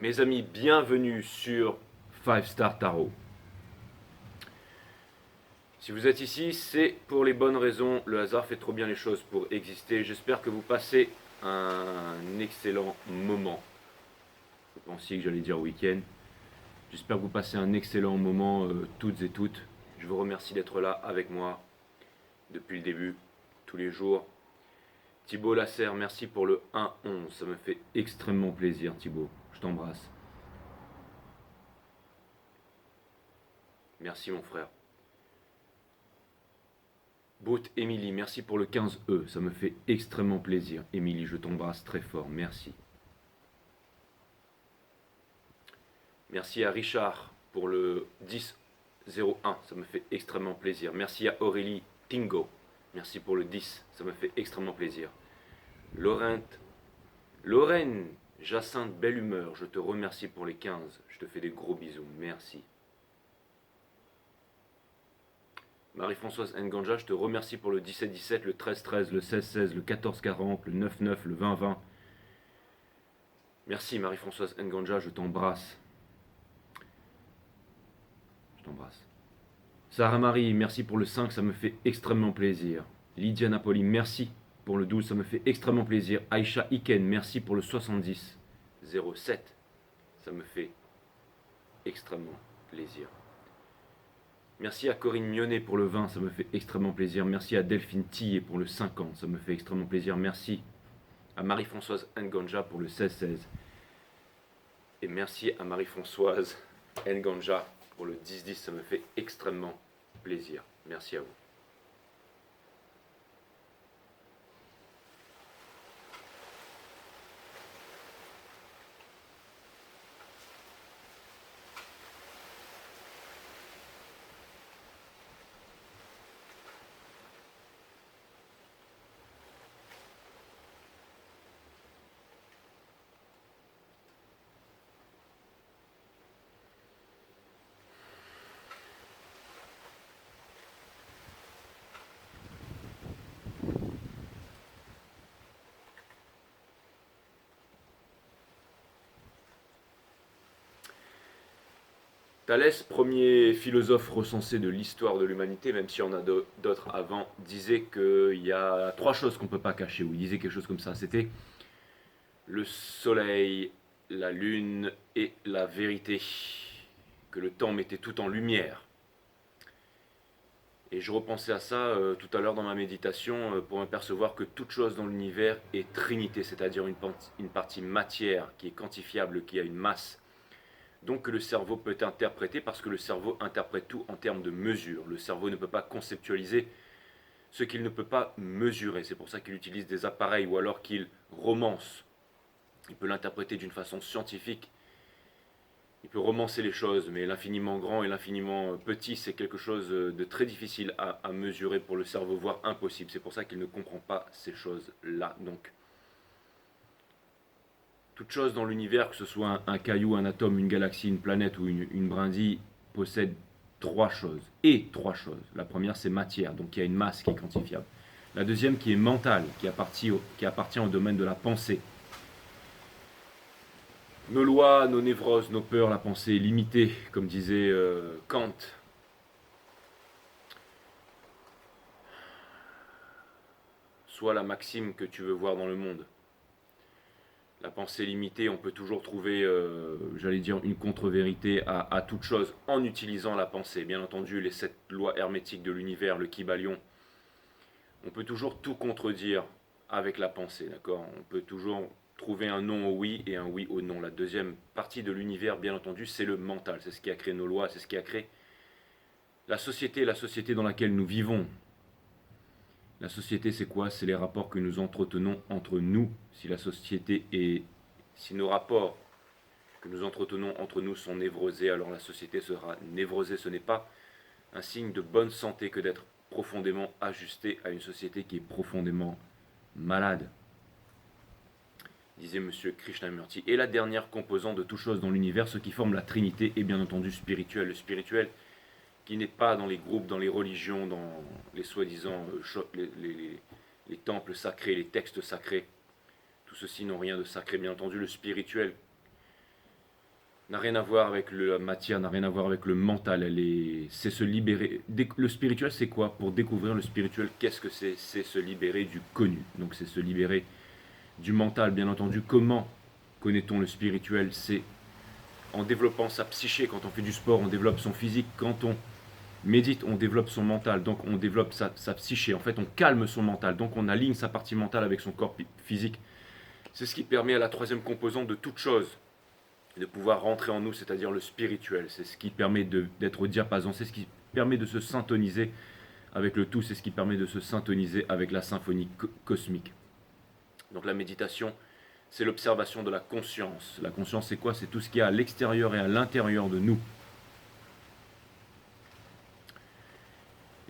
Mes amis, bienvenue sur 5 Star Tarot. Si vous êtes ici, c'est pour les bonnes raisons. Le hasard fait trop bien les choses pour exister. J'espère que vous passez un excellent moment. Vous pensiez que j'allais dire week-end. J'espère que vous passez un excellent moment toutes et toutes. Je vous remercie d'être là avec moi depuis le début, tous les jours. Thibaut Lasserre, merci pour le 1-11. Ça me fait extrêmement plaisir, Thibaut. Je t'embrasse. Merci, mon frère. Boot Émilie, merci pour le 15E, ça me fait extrêmement plaisir. Émilie, je t'embrasse très fort, merci. Merci à Richard pour le 10-01, ça me fait extrêmement plaisir. Merci à Aurélie Tingo, merci pour le 10, ça me fait extrêmement plaisir. Lorraine, Jacinthe, belle humeur, je te remercie pour les 15, je te fais des gros bisous, merci. Marie-Françoise Nganja, je te remercie pour le 17-17, le 13-13, le 16-16, le 14-40, le 9-9, le 20-20. Merci Marie-Françoise Nganja, je t'embrasse. Je t'embrasse. Sarah Marie, merci pour le 5, ça me fait extrêmement plaisir. Lydia Napoli, merci pour le 12, ça me fait extrêmement plaisir. Aïcha Iken, merci pour le 70. 07, ça me fait extrêmement plaisir. Merci à Corinne Mionnet pour le 20, ça me fait extrêmement plaisir. Merci à Delphine Tillet pour le 50, ça me fait extrêmement plaisir. Merci à Marie-Françoise Nganja pour le 16-16. Et merci à Marie-Françoise Nganja pour le 10-10, ça me fait extrêmement plaisir. Merci à vous. Thalès, premier philosophe recensé de l'histoire de l'humanité, même s'il y en a d'autres avant, disait qu'il y a trois choses qu'on ne peut pas cacher, ou il disait quelque chose comme ça. C'était le soleil, la lune et la vérité. Que le temps mettait tout en lumière. Et je repensais à ça tout à l'heure dans ma méditation pour m'apercevoir que toute chose dans l'univers est trinité, c'est-à-dire une partie matière qui est quantifiable, qui a une masse. Donc que le cerveau peut interpréter parce que le cerveau interprète tout en termes de mesure. Le cerveau ne peut pas conceptualiser ce qu'il ne peut pas mesurer. C'est pour ça qu'il utilise des appareils ou alors qu'il romance. Il peut l'interpréter d'une façon scientifique. Il peut romancer les choses, mais l'infiniment grand et l'infiniment petit, c'est quelque chose de très difficile à mesurer pour le cerveau, voire impossible. C'est pour ça qu'il ne comprend pas ces choses-là. Donc, toute chose dans l'univers, que ce soit un caillou, un atome, une galaxie, une planète ou une brindille, possède trois choses. Et trois choses. La première, c'est matière, donc il y a une masse qui est quantifiable. La deuxième, qui est mentale, qui appartient au domaine de la pensée. Nos lois, nos névroses, nos peurs, la pensée est limitée, comme disait Kant. Soit la maxime que tu veux voir dans le monde. La pensée limitée, on peut toujours trouver, j'allais dire, une contre-vérité à toute chose en utilisant la pensée. Bien entendu, les 7 lois hermétiques de l'univers, le Kybalion, on peut toujours tout contredire avec la pensée, d'accord? On peut toujours trouver un non au oui et un oui au non. La deuxième partie de l'univers, bien entendu, c'est le mental. C'est ce qui a créé nos lois, c'est ce qui a créé la société dans laquelle nous vivons. La société, c'est quoi? C'est les rapports que nous entretenons entre nous. Si nos rapports que nous entretenons entre nous sont névrosés, alors la société sera névrosée. Ce n'est pas un signe de bonne santé que d'être profondément ajusté à une société qui est profondément malade, disait M. Krishnamurti. Et la dernière composante de toute chose dans l'univers, ce qui forme la Trinité, est bien entendu spirituel. Le spirituel qui n'est pas dans les groupes, dans les religions, dans les soi-disant les temples sacrés, les textes sacrés. Tout ceci n'ont rien de sacré, bien entendu. Le spirituel n'a rien à voir avec la matière, n'a rien à voir avec le mental. C'est se libérer. Le spirituel, c'est quoi? Pour découvrir le spirituel, qu'est-ce que c'est? C'est se libérer du connu. Donc c'est se libérer du mental, bien entendu. Comment connaît-on le spirituel? C'est en développant sa psyché. Quand on fait du sport, on développe son physique. Quand on médite, on développe son mental. Donc on développe sa psyché. En fait, on calme son mental. Donc on aligne sa partie mentale avec son corps physique. C'est ce qui permet à la troisième composante de toute chose de pouvoir rentrer en nous, c'est-à-dire le spirituel. C'est ce qui permet d'être au diapason. C'est ce qui permet de se syntoniser avec le tout. C'est ce qui permet de se syntoniser avec la symphonie cosmique. Donc la méditation, c'est l'observation de la conscience. La conscience, c'est quoi? C'est tout ce qui est à l'extérieur et à l'intérieur de nous.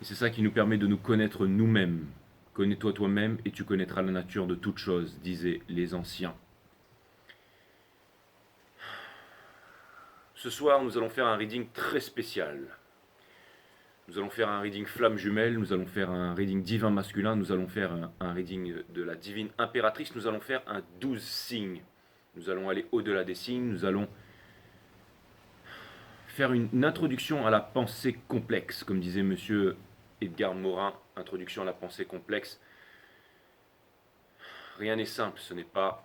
Et c'est ça qui nous permet de nous connaître nous-mêmes. Connais-toi toi-même et tu connaîtras la nature de toute chose, disaient les anciens. Ce soir, nous allons faire un reading très spécial. Nous allons faire un reading flamme jumelle, nous allons faire un reading divin masculin, nous allons faire un reading de la divine impératrice, nous allons faire un 12 signes. Nous allons aller au-delà des signes, nous allons faire une introduction à la pensée complexe, comme disait monsieur Edgar Morin, introduction à la pensée complexe. Rien n'est simple, ce n'est pas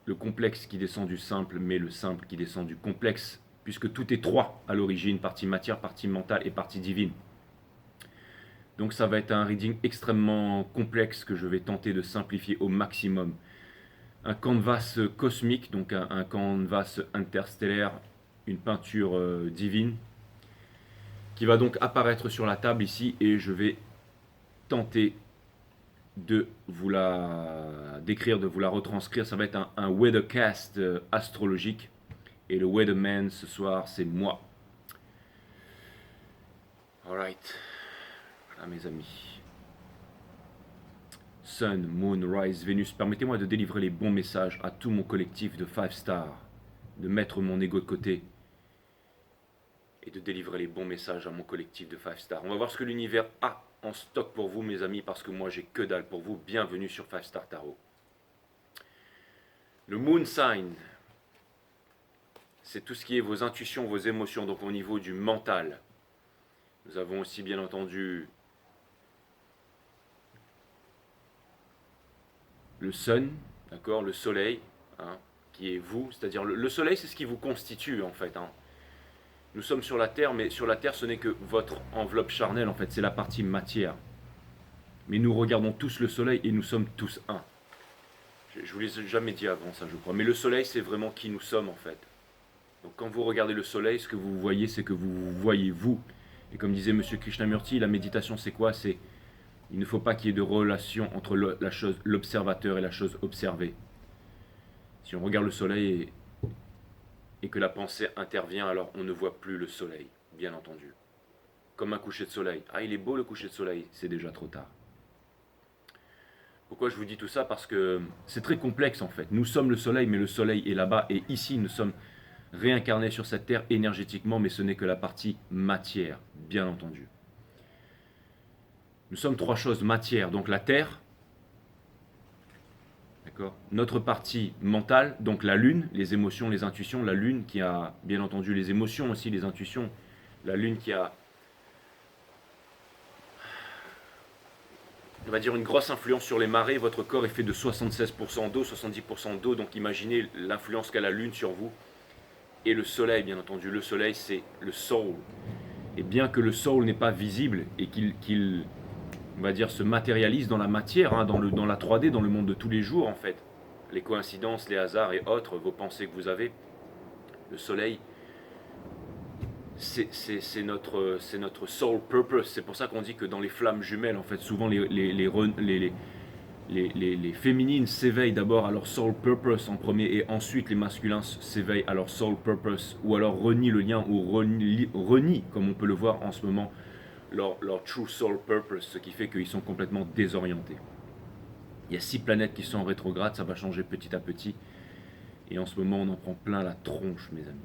le complexe qui descend du simple, mais le simple qui descend du complexe, puisque tout est trois à l'origine, partie matière, partie mentale et partie divine. Donc ça va être un reading extrêmement complexe que je vais tenter de simplifier au maximum. Un canvas cosmique, donc un canvas interstellaire, une peinture divine, qui va donc apparaître sur la table ici, et je vais tenter de vous la décrire, de vous la retranscrire. Ça va être un weathercast astrologique. Et le weatherman ce soir, c'est moi. Alright. Voilà mes amis. Sun, Moon, Rise, Vénus, permettez-moi de délivrer les bons messages à tout mon collectif de 5 stars, de mettre mon ego de côté et de délivrer les bons messages à mon collectif de 5 stars. On va voir ce que l'univers a en stock pour vous mes amis, parce que moi j'ai que dalle pour vous. Bienvenue sur 5 Star Tarot. Le Moon Sign, c'est tout ce qui est vos intuitions, vos émotions, donc au niveau du mental. Nous avons aussi bien entendu le Sun, d'accord, le Soleil, hein, qui est vous, c'est-à-dire le Soleil, c'est ce qui vous constitue en fait. Hein. Nous sommes sur la Terre, mais sur la Terre, ce n'est que votre enveloppe charnelle, en fait, c'est la partie matière. Mais nous regardons tous le Soleil et nous sommes tous un. Je ne vous l'ai jamais dit avant ça, je crois. Mais le Soleil, c'est vraiment qui nous sommes, en fait. Donc quand vous regardez le Soleil, ce que vous voyez, c'est que vous voyez vous. Et comme disait M. Krishnamurti, la méditation, c'est quoi? C'est il ne faut pas qu'il y ait de relation entre l'observateur et la chose observée. Si on regarde le Soleil et que la pensée intervient, alors on ne voit plus le soleil, bien entendu. Comme un coucher de soleil. Ah, il est beau le coucher de soleil, c'est déjà trop tard. Pourquoi je vous dis tout ça? Parce que c'est très complexe en fait. Nous sommes le soleil, mais le soleil est là-bas, et ici nous sommes réincarnés sur cette terre énergétiquement, mais ce n'est que la partie matière, bien entendu. Nous sommes trois choses, matière, donc la terre, notre partie mentale, donc la lune, les émotions, les intuitions, la lune qui a bien entendu les émotions aussi, les intuitions, la lune qui a, on va dire, une grosse influence sur les marées. Votre corps est fait de 76% d'eau, 70% d'eau, donc imaginez l'influence qu'a la lune sur vous. Et le soleil, bien entendu, le soleil c'est le soul. Et bien que le soul n'est pas visible et qu'il on va dire, se matérialise dans la matière, hein, dans la 3D, dans le monde de tous les jours en fait. Les coïncidences, les hasards et autres, vos pensées que vous avez, le soleil, c'est notre soul purpose. C'est pour ça qu'on dit que dans les flammes jumelles, en fait, souvent les féminines s'éveillent d'abord à leur soul purpose en premier, et ensuite les masculins s'éveillent à leur soul purpose, ou alors renient le lien, ou renient, comme on peut le voir en ce moment, leur true soul purpose, ce qui fait qu'ils sont complètement désorientés. Il y a 6 planètes qui sont en rétrograde, ça va changer petit à petit. Et en ce moment, on en prend plein la tronche, mes amis.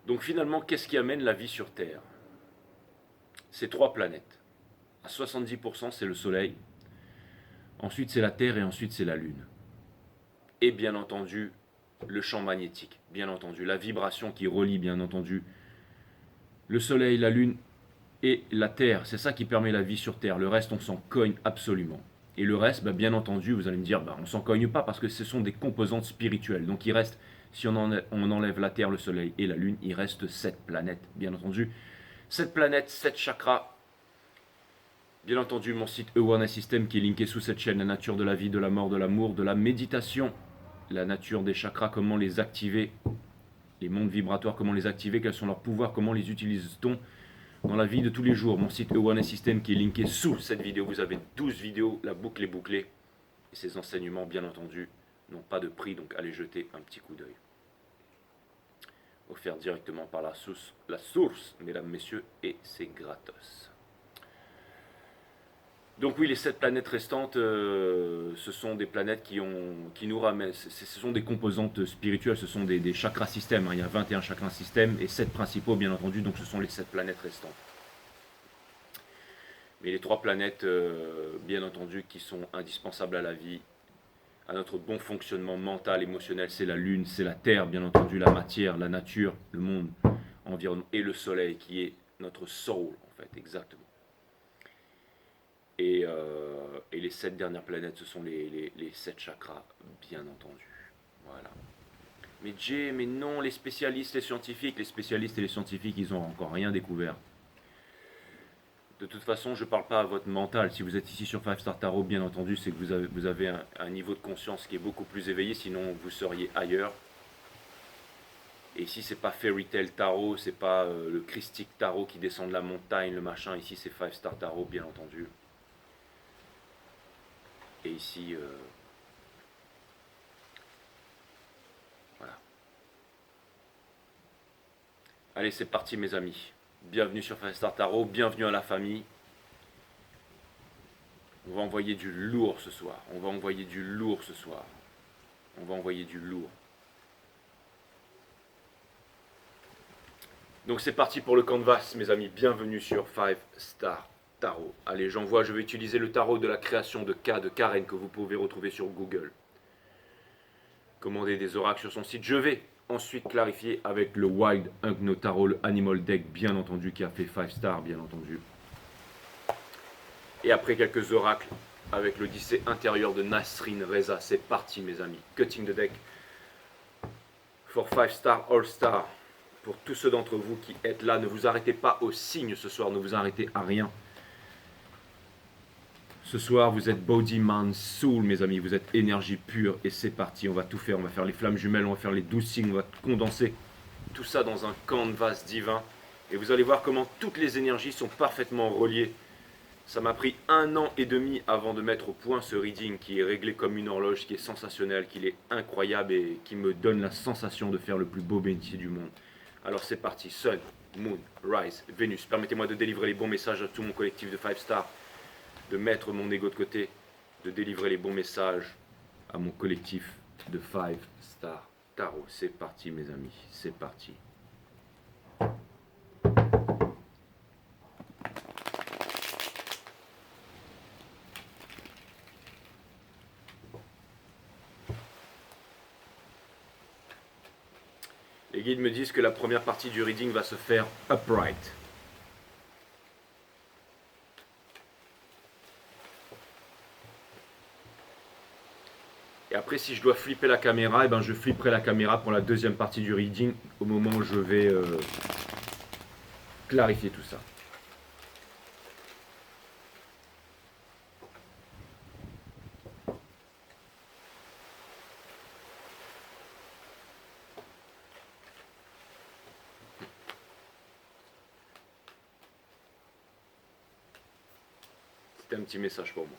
Donc finalement, qu'est-ce qui amène la vie sur Terre? C'est 3 planètes. À 70%, c'est le Soleil. Ensuite, c'est la Terre et ensuite, c'est la Lune. et bien entendu le champ magnétique, bien entendu, la vibration qui relie bien entendu le Soleil, la Lune et la Terre. C'est ça qui permet la vie sur Terre. Le reste, on s'en cogne absolument. Et le reste, bah, bien entendu, vous allez me dire, bah, on s'en cogne pas parce que ce sont des composantes spirituelles. Donc il reste, si on enlève la Terre, le Soleil et la Lune, il reste 7 planètes, bien entendu. 7 planètes, 7 chakras. Bien entendu, mon site Awareness System qui est linké sous cette chaîne, la nature de la vie, de la mort, de l'amour, de la méditation, la nature des chakras, comment les activer, les mondes vibratoires, comment les activer, quels sont leurs pouvoirs, comment les utilise-t-on dans la vie de tous les jours. Mon site Awareness System qui est linké sous cette vidéo. Vous avez 12 vidéos, la boucle est bouclée. Et ces enseignements, bien entendu, n'ont pas de prix, donc allez jeter un petit coup d'œil. Offert directement par la source, mesdames, messieurs, et c'est gratos. Donc oui, les 7 planètes restantes, ce sont des planètes qui nous ramènent, ce sont des composantes spirituelles, ce sont des chakras systèmes, hein. Il y a 21 chakras systèmes et 7 principaux bien entendu, donc ce sont les 7 planètes restantes. Mais les 3 planètes, bien entendu, qui sont indispensables à la vie, à notre bon fonctionnement mental, émotionnel, c'est la Lune, c'est la Terre, bien entendu, la matière, la nature, le monde, l'environnement, et le Soleil, qui est notre soul, en fait, exactement. Et les 7 dernières planètes, ce sont les 7 chakras, bien entendu. Voilà. Mais Jay, mais non, les spécialistes, les spécialistes et les scientifiques, ils n'ont encore rien découvert. De toute façon, je ne parle pas à votre mental. Si vous êtes ici sur 5 Star Tarot, bien entendu, c'est que vous avez un niveau de conscience qui est beaucoup plus éveillé, sinon vous seriez ailleurs. Et ici, c'est pas Fairy Tail Tarot, c'est pas le Christique Tarot qui descend de la montagne, le machin. Ici, c'est 5 Star Tarot, bien entendu. Et ici, voilà. Allez, c'est parti, mes amis. Bienvenue sur 5 Star Tarot, bienvenue à la famille. On va envoyer du lourd ce soir. On va envoyer du lourd ce soir. On va envoyer du lourd. Donc c'est parti pour le canvas, mes amis. Bienvenue sur 5 Star Tarot. Allez, j'envoie, je vais utiliser le tarot de la création de K de Karen que vous pouvez retrouver sur Google. Commandez des oracles sur son site. Je vais ensuite clarifier avec le Wild Unknown Tarot, le Animal Deck, bien entendu, qui a fait 5 stars, bien entendu. Et après quelques oracles avec l'Odyssée intérieure de Nasrin Reza. C'est parti, mes amis. Cutting the deck for 5 stars All Star. Pour tous ceux d'entre vous qui êtes là, ne vous arrêtez pas au signe ce soir, ne vous arrêtez à rien. Ce soir, vous êtes Body, Man, Soul, mes amis. Vous êtes énergie pure et c'est parti. On va tout faire. On va faire les flammes jumelles, on va faire les 12 signes, on va condenser tout ça dans un canvas divin. Et vous allez voir comment toutes les énergies sont parfaitement reliées. Ça m'a pris 1 an et demi avant de mettre au point ce reading qui est réglé comme une horloge, qui est sensationnel, qui est incroyable et qui me donne la sensation de faire le plus beau métier du monde. Alors c'est parti. Sun, Moon, Rise, Vénus. Permettez-moi de délivrer les bons messages à tout mon collectif de 5 stars. De mettre mon ego de côté, de délivrer les bons messages à mon collectif de 5 Star Tarot. C'est parti, mes amis, c'est parti. Les guides me disent que la première partie du reading va se faire upright. Et après, si je dois flipper la caméra, eh ben, je flipperai la caméra pour la deuxième partie du reading, au moment où je vais clarifier tout ça. C'était un petit message pour moi.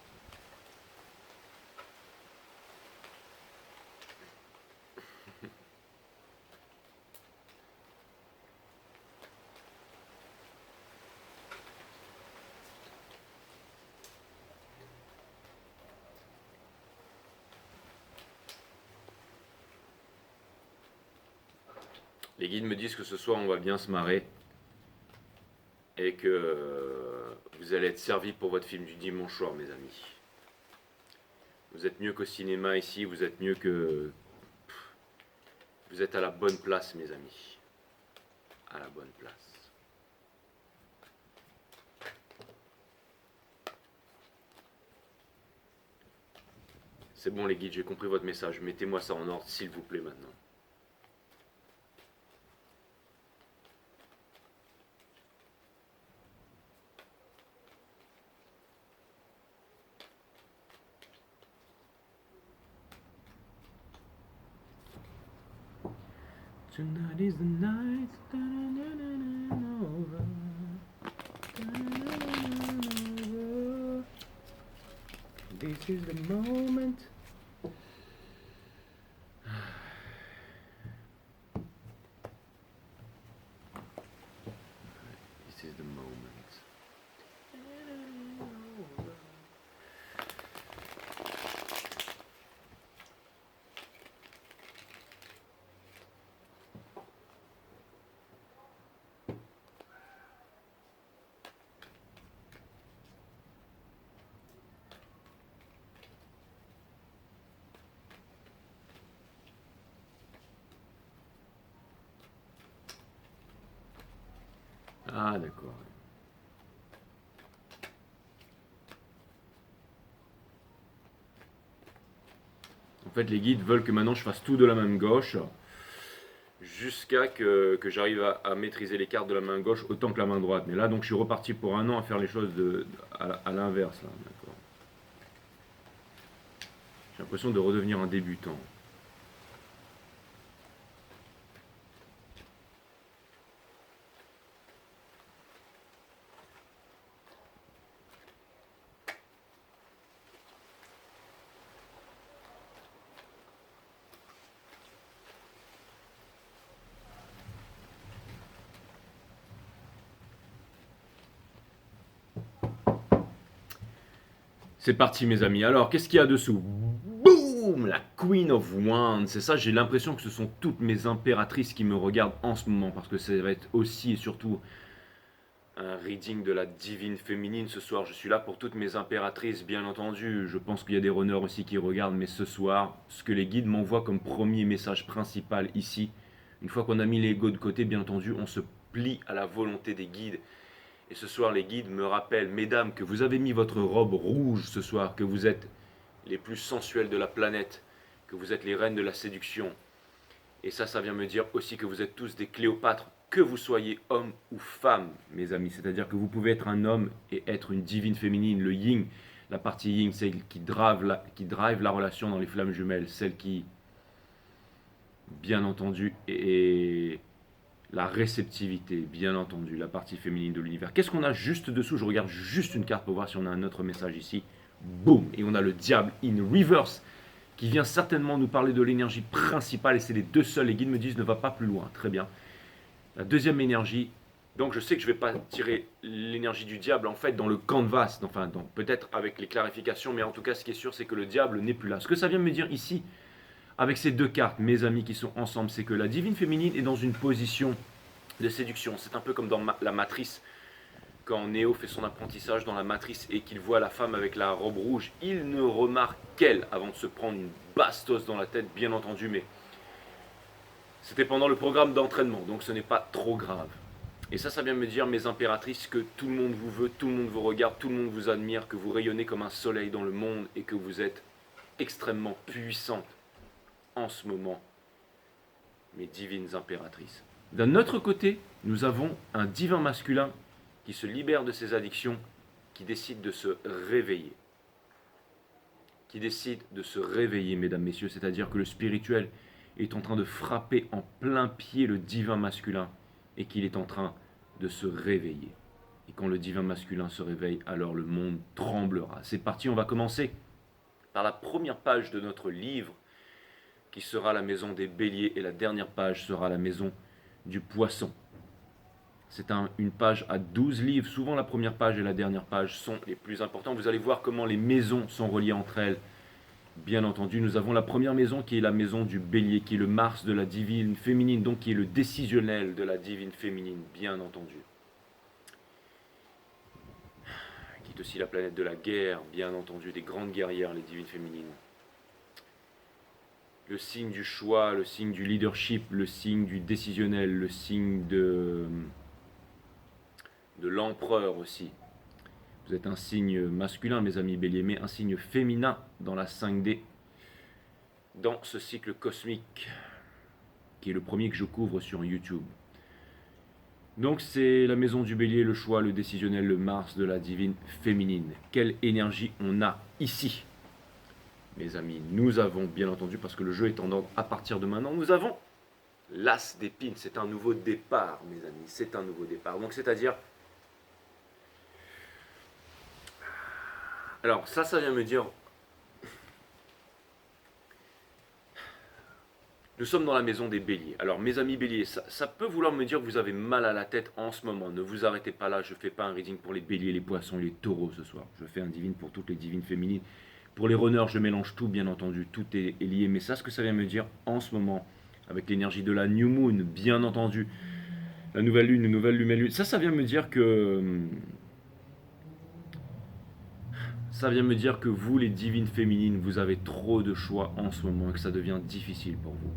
Les guides me disent que ce soir on va bien se marrer et que vous allez être servis pour votre film du dimanche soir, mes amis. Vous êtes mieux qu'au cinéma ici, vous êtes mieux que... Vous êtes à la bonne place, mes amis. À la bonne place. C'est bon les guides, j'ai compris votre message. Mettez-moi ça en ordre, s'il vous plaît, maintenant. Tonight is the night. This is the moment. This is the moment. Ah d'accord. En fait, les guides veulent que maintenant je fasse tout de la main gauche, jusqu'à que j'arrive à maîtriser les cartes de la main gauche autant que la main droite. Mais là, donc, je suis reparti pour un an à faire les choses à l'inverse. Là, d'accord. J'ai l'impression de redevenir un débutant. C'est parti mes amis. Alors, qu'est-ce qu'il y a dessous? Boum! La Queen of Wands. C'est ça, j'ai l'impression que ce sont toutes mes impératrices qui me regardent en ce moment. Parce que ça va être aussi et surtout un reading de la divine féminine ce soir. Je suis là pour toutes mes impératrices, bien entendu. Je pense qu'il y a des runners aussi qui regardent. Mais ce soir, ce que les guides m'envoient comme premier message principal ici, une fois qu'on a mis l'ego de côté, bien entendu, on se plie à la volonté des guides. Et ce soir, les guides me rappellent, mesdames, que vous avez mis votre robe rouge ce soir, que vous êtes les plus sensuelles de la planète, que vous êtes les reines de la séduction. Et ça vient me dire aussi que vous êtes tous des Cléopâtres, que vous soyez homme ou femme, mes amis. C'est-à-dire que vous pouvez être un homme et être une divine féminine, le yin. La partie yin, celle qui drive la relation dans les flammes jumelles, celle qui, bien entendu, est la réceptivité, bien entendu, la partie féminine de l'univers. Qu'est-ce qu'on a juste dessous? Je regarde juste une carte pour voir si on a un autre message ici. Boum! Et on a le diable in reverse qui vient certainement nous parler de l'énergie principale. Et c'est les deux seuls. Les guides me disent ne va pas plus loin. Très bien. La deuxième énergie. Donc je sais que je ne vais pas tirer l'énergie du diable en fait dans le canvas. Enfin, peut-être avec les clarifications. Mais en tout cas, ce qui est sûr, c'est que le diable n'est plus là. Ce que ça vient me dire ici, avec ces deux cartes, mes amis qui sont ensemble, c'est que la divine féminine est dans une position de séduction. C'est un peu comme dans la matrice, quand Néo fait son apprentissage dans la matrice et qu'il voit la femme avec la robe rouge, il ne remarque qu'elle avant de se prendre une bastos dans la tête, bien entendu, mais c'était pendant le programme d'entraînement, donc ce n'est pas trop grave. Et ça vient me dire, mes impératrices, que tout le monde vous veut, tout le monde vous regarde, tout le monde vous admire, que vous rayonnez comme un soleil dans le monde et que vous êtes extrêmement puissantes en ce moment, mes divines impératrices. D'un autre côté, nous avons un divin masculin qui se libère de ses addictions, qui décide de se réveiller. Qui décide de se réveiller, mesdames, messieurs, c'est-à-dire que le spirituel est en train de frapper en plein pied le divin masculin et qu'il est en train de se réveiller. Et quand le divin masculin se réveille, alors le monde tremblera. C'est parti, on va commencer par la première page de notre livre, qui sera la maison des béliers, et la dernière page sera la maison du poisson. C'est une page à 12 livres. Souvent la première page et la dernière page sont les plus importants. Vous allez voir comment les maisons sont reliées entre elles. Bien entendu, nous avons la première maison qui est la maison du bélier, qui est le Mars de la divine féminine, donc qui est le décisionnel de la divine féminine, bien entendu. Qui C'est aussi la planète de la guerre, bien entendu, des grandes guerrières, les divines féminines. Le signe du choix, le signe du leadership, le signe du décisionnel, le signe de l'empereur aussi. Vous êtes un signe masculin, mes amis béliers, mais un signe féminin dans la 5D, dans ce cycle cosmique, qui est le premier que je couvre sur YouTube. Donc c'est la maison du bélier, le choix, le décisionnel, le Mars de la divine féminine. Quelle énergie on a ici, mes amis? Nous avons, bien entendu, parce que le jeu est en ordre à partir de maintenant, nous avons l'As d'épines. C'est un nouveau départ, mes amis, c'est un nouveau départ. Donc c'est-à-dire... Alors ça vient me dire... Nous sommes dans la maison des béliers. Alors mes amis béliers, ça peut vouloir me dire que vous avez mal à la tête en ce moment. Ne vous arrêtez pas là, je ne fais pas un reading pour les béliers, les poissons, les taureaux ce soir. Je fais un divine pour toutes les divines féminines. Pour les runners, je mélange tout, bien entendu. Tout est lié. Mais ça, ce que ça vient me dire en ce moment, avec l'énergie de la New Moon, bien entendu, la nouvelle lune, une nouvelle lune, ça vient me dire que... Ça vient me dire que vous, les divines féminines, vous avez trop de choix en ce moment et que ça devient difficile pour vous.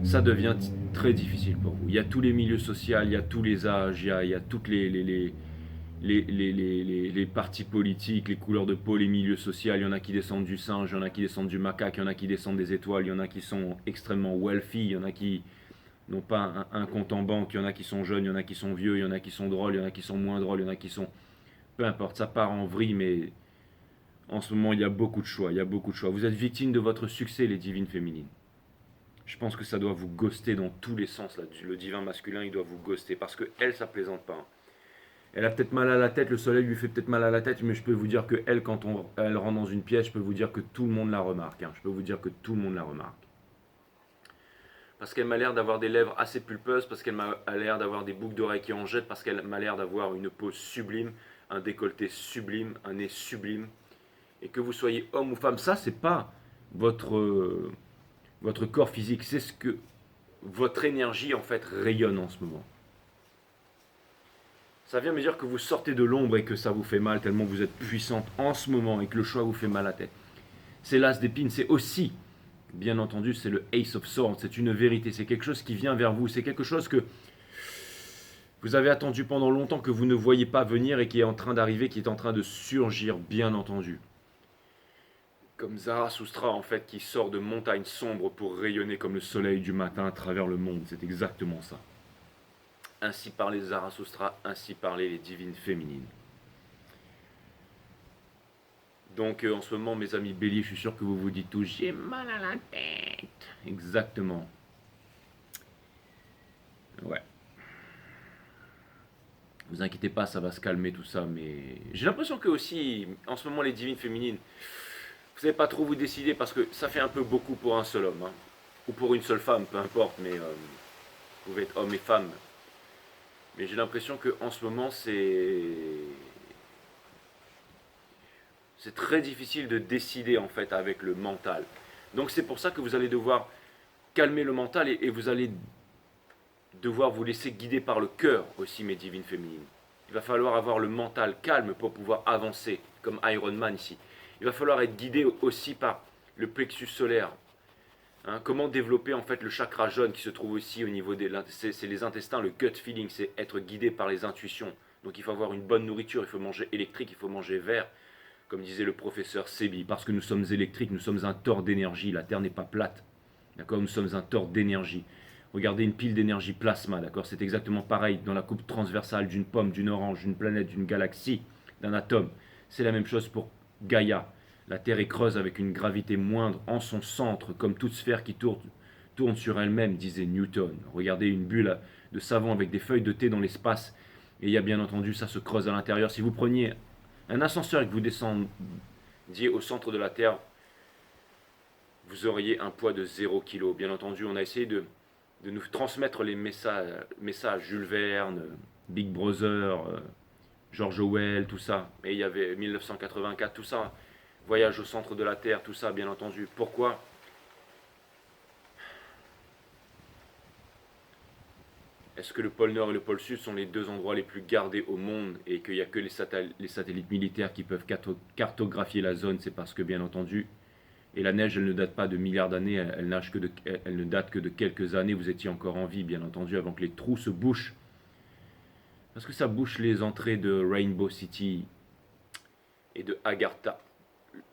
Ça devient très difficile pour vous. Il y a tous les milieux sociaux, il y a tous les âges, il y a toutes les partis politiques, les couleurs de peau, les milieux sociaux. Il y en a qui descendent du singe, il y en a qui descendent du macaque, il y en a qui descendent des étoiles, il y en a qui sont extrêmement wealthy, il y en a qui n'ont pas un compte en banque, il y en a qui sont jeunes, il y en a qui sont vieux, il y en a qui sont drôles, il y en a qui sont moins drôles, il y en a qui sont... Peu importe, ça part en vrille, mais en ce moment, il y a beaucoup de choix, il y a beaucoup de choix. Vous êtes victime de votre succès, les divines féminines. Je pense que ça doit vous ghoster dans tous les sens. Là. Le divin masculin, il doit vous ghoster parce qu'elle, ça plaisante pas. Elle a peut-être mal à la tête, le soleil lui fait peut-être mal à la tête, mais je peux vous dire que elle, quand elle rentre dans une pièce, je peux vous dire que tout le monde la remarque. Je peux vous dire que tout le monde la remarque. Parce qu'elle m'a l'air d'avoir des lèvres assez pulpeuses, parce qu'elle m'a l'air d'avoir des boucles d'oreilles qui en jettent, parce qu'elle m'a l'air d'avoir une peau sublime, un décolleté sublime, un nez sublime. Et que vous soyez homme ou femme, ça, c'est pas votre corps physique, c'est ce que votre énergie, en fait, rayonne en ce moment. Ça vient me dire que vous sortez de l'ombre et que ça vous fait mal tellement vous êtes puissante en ce moment et que le choix vous fait mal à la tête. C'est l'as d'épines, c'est aussi, bien entendu, c'est le Ace of Swords, c'est une vérité, c'est quelque chose qui vient vers vous, c'est quelque chose que vous avez attendu pendant longtemps, que vous ne voyez pas venir et qui est en train d'arriver, qui est en train de surgir, bien entendu. Comme Zarathustra, en fait, qui sort de montagnes sombres pour rayonner comme le soleil du matin à travers le monde, c'est exactement ça. Ainsi parlait Zarathustra, ainsi parlaient les divines féminines. Donc en ce moment, mes amis béliers, je suis sûr que vous vous dites tous, j'ai mal à la tête. Exactement. Ouais. Vous inquiétez pas, ça va se calmer tout ça, mais j'ai l'impression que aussi, en ce moment, les divines féminines, vous savez pas trop vous décider parce que ça fait un peu beaucoup pour un seul homme, ou pour une seule femme, peu importe, mais vous pouvez être homme et femme. Mais j'ai l'impression qu'en ce moment, c'est très difficile de décider en fait avec le mental. Donc c'est pour ça que vous allez devoir calmer le mental et vous allez devoir vous laisser guider par le cœur aussi, mes divines féminines. Il va falloir avoir le mental calme pour pouvoir avancer, comme Iron Man ici. Il va falloir être guidé aussi par le plexus solaire. Comment développer en fait le chakra jaune qui se trouve aussi au niveau des... C'est les intestins, le gut feeling, c'est être guidé par les intuitions. Donc il faut avoir une bonne nourriture, il faut manger électrique, il faut manger vert, comme disait le professeur Sebi, parce que nous sommes électriques, nous sommes un tore d'énergie, la Terre n'est pas plate. D'accord, nous sommes un tore d'énergie. Regardez une pile d'énergie plasma, d'accord, c'est exactement pareil dans la coupe transversale d'une pomme, d'une orange, d'une planète, d'une galaxie, d'un atome. C'est la même chose pour Gaïa. La Terre est creuse avec une gravité moindre en son centre, comme toute sphère qui tourne sur elle-même, disait Newton. Regardez une bulle de savon avec des feuilles de thé dans l'espace, et il y a bien entendu, ça se creuse à l'intérieur. Si vous preniez un ascenseur et que vous descendiez au centre de la Terre, vous auriez un poids de 0 kg. Bien entendu, on a essayé de nous transmettre les messages Jules Verne, Big Brother, George Orwell, tout ça. Et il y avait 1984, tout ça. Voyage au centre de la Terre, tout ça, bien entendu. Pourquoi? Est-ce que le pôle Nord et le pôle Sud sont les deux endroits les plus gardés au monde et qu'il n'y a que les satellites militaires qui peuvent cartographier la zone? C'est parce que, bien entendu, et la neige, elle ne date pas de milliards d'années, elle ne date que de quelques années. Vous étiez encore en vie, bien entendu, avant que les trous se bouchent. Parce que ça bouche les entrées de Rainbow City et de Agartha.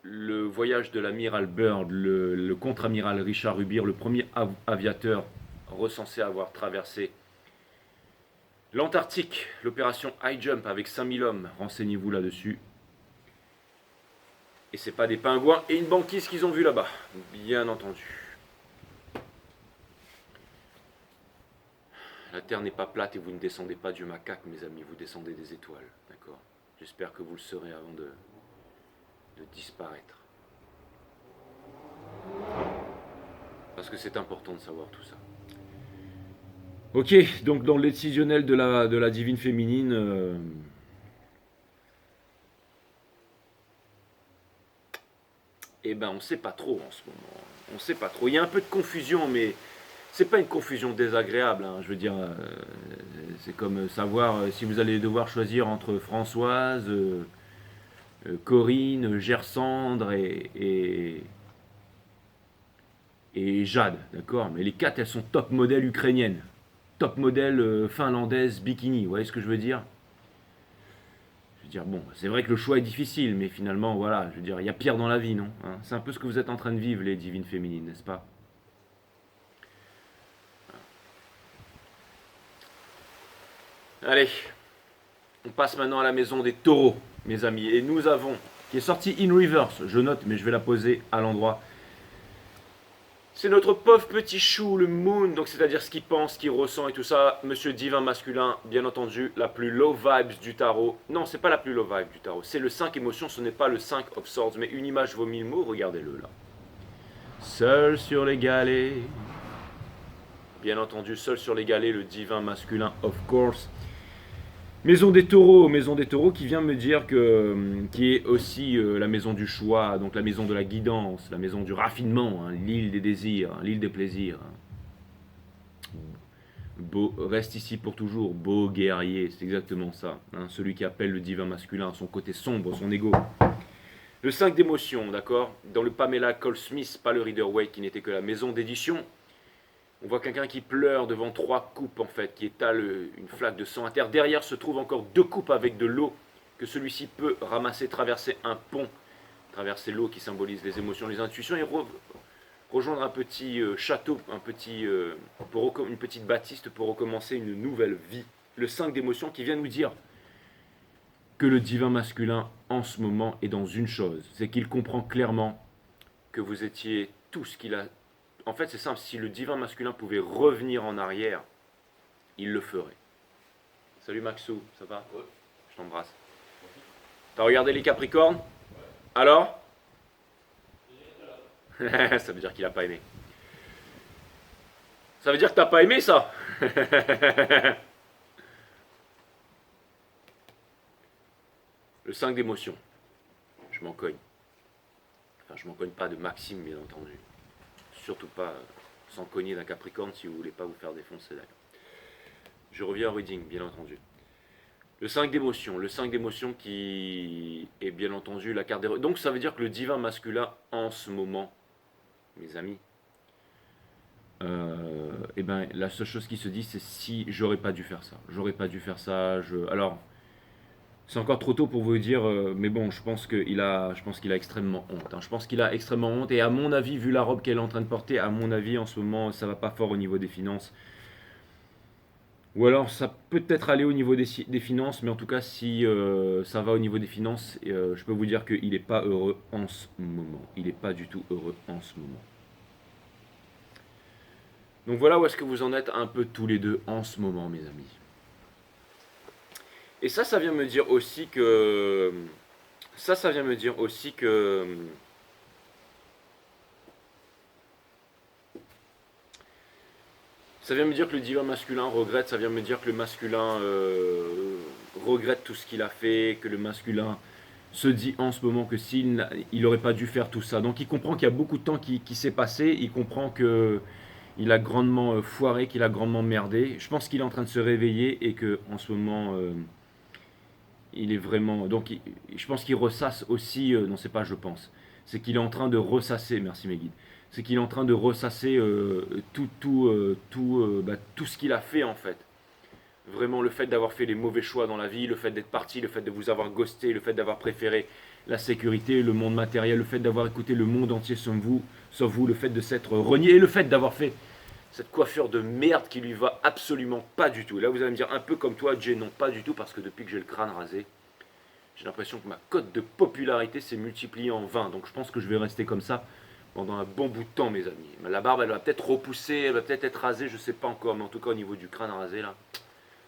Le voyage de l'amiral Byrd, le contre-amiral Richard Rubir, le premier aviateur recensé à avoir traversé l'Antarctique, l'opération High Jump avec 5000 hommes, renseignez-vous là-dessus. Et c'est pas des pingouins et une banquise qu'ils ont vu là-bas, bien entendu. La Terre n'est pas plate et vous ne descendez pas du macaque, mes amis, vous descendez des étoiles, d'accord? J'espère que vous le saurez avant de disparaître. Parce que c'est important de savoir tout ça. Ok, donc dans le décisionnel de la divine féminine, eh ben on sait pas trop en ce moment. On sait pas trop. Il y a un peu de confusion, mais c'est pas une confusion désagréable. Hein. Je veux dire, c'est comme savoir si vous allez devoir choisir entre Françoise, Corinne, Gersandre et Jade, d'accord? Mais les quatre, elles sont top modèles ukrainiennes, top modèles finlandaises, bikini. Vous voyez ce que je veux dire? Je veux dire, bon, c'est vrai que le choix est difficile, mais finalement, voilà, je veux dire, il y a pire dans la vie, non? Hein, c'est un peu ce que vous êtes en train de vivre, les divines féminines, n'est-ce pas? Allez, on passe maintenant à la maison des taureaux, mes amis. Et nous avons, qui est sortie in reverse, je note, mais je vais la poser à l'endroit. C'est notre pauvre petit chou, le Moon, donc c'est-à-dire ce qu'il pense, ce qu'il ressent et tout ça. Monsieur divin masculin, bien entendu, la plus low vibes du tarot. Non, c'est pas la plus low vibe du tarot, c'est le 5 émotions, ce n'est pas le 5 of swords, mais une image vaut 1000 mots, regardez-le là. Seul sur les galets. Bien entendu, seul sur les galets, le divin masculin, of course. Maison des taureaux qui vient me dire que, qui est aussi la maison du choix, donc la maison de la guidance, la maison du raffinement, hein, l'île des désirs, hein, l'île des plaisirs. Hein. Beau, reste ici pour toujours, beau guerrier, c'est exactement ça. Hein, celui qui appelle le divin masculin, son côté sombre, son ego. Le 5 d'émotion, d'accord? Dans le Pamela Cole Smith, pas le Rider-Waite qui n'était que la maison d'édition. On voit quelqu'un qui pleure devant 3 coupes en fait, qui étale une flaque de sang à terre. Derrière se trouvent encore 2 coupes avec de l'eau que celui-ci peut ramasser, traverser un pont, traverser l'eau qui symbolise les émotions, les intuitions et rejoindre un petit château, une petite bâtisse pour recommencer une nouvelle vie. Le 5 d'émotion qui vient nous dire que le divin masculin en ce moment est dans une chose, c'est qu'il comprend clairement que vous étiez tout ce qu'il a. En fait, c'est simple, si le divin masculin pouvait revenir en arrière, il le ferait. Salut Maxou, ça va? Ouais. Je t'embrasse. T'as regardé les Capricornes? Ouais. Alors? Ça veut dire qu'il a pas aimé. Ça veut dire que t'as pas aimé ça? Le 5 d'émotion. Je m'en cogne. Enfin, je m'en cogne pas de Maxime, bien entendu. Surtout pas sans cogner d'un Capricorne si vous voulez pas vous faire défoncer d'ailleurs. Je reviens au reading, bien entendu. Le 5 d'émotion qui est bien entendu la carte des... Donc ça veut dire que le divin masculin en ce moment, mes amis, eh ben, la seule chose qui se dit c'est si j'aurais pas dû faire ça. J'aurais pas dû faire ça. Alors, c'est encore trop tôt pour vous dire, mais bon, je pense qu'il a extrêmement honte. Hein. Je pense qu'il a extrêmement honte. Et à mon avis, vu la robe qu'elle est en train de porter, à mon avis, en ce moment, ça va pas fort au niveau des finances. Ou alors, ça peut peut-être aller au niveau des finances, mais en tout cas, si ça va au niveau des finances, je peux vous dire qu'il n'est pas heureux en ce moment. Il n'est pas du tout heureux en ce moment. Donc voilà où est-ce que vous en êtes un peu tous les deux en ce moment, mes amis. Et ça vient me dire aussi que... Ça vient me dire aussi que... Ça vient me dire que le divin masculin regrette, ça vient me dire que le masculin regrette tout ce qu'il a fait, que le masculin se dit en ce moment que s'il n'aurait pas dû faire tout ça. Donc il comprend qu'il y a beaucoup de temps qui s'est passé, il comprend que il a grandement foiré, qu'il a grandement merdé. Je pense qu'il est en train de se réveiller et que en ce moment, il est vraiment. Donc, je pense qu'il ressasse aussi. Non, c'est pas, je pense. C'est qu'il est en train de ressasser. Merci, mes guides. C'est qu'il est en train de ressasser tout ce qu'il a fait en fait. Vraiment, le fait d'avoir fait les mauvais choix dans la vie, le fait d'être parti, le fait de vous avoir ghosté, le fait d'avoir préféré la sécurité, le monde matériel, le fait d'avoir écouté le monde entier sauf vous, le fait de s'être renié et le fait d'avoir fait cette coiffure de merde qui lui va absolument pas du tout. Et là, vous allez me dire un peu comme toi, Jay, non, pas du tout, parce que depuis que j'ai le crâne rasé, j'ai l'impression que ma cote de popularité s'est multipliée en 20. Donc je pense que je vais rester comme ça pendant un bon bout de temps, mes amis. La barbe, elle va peut-être repousser, elle va peut-être être rasée, je sais pas encore, mais en tout cas, au niveau du crâne rasé, là,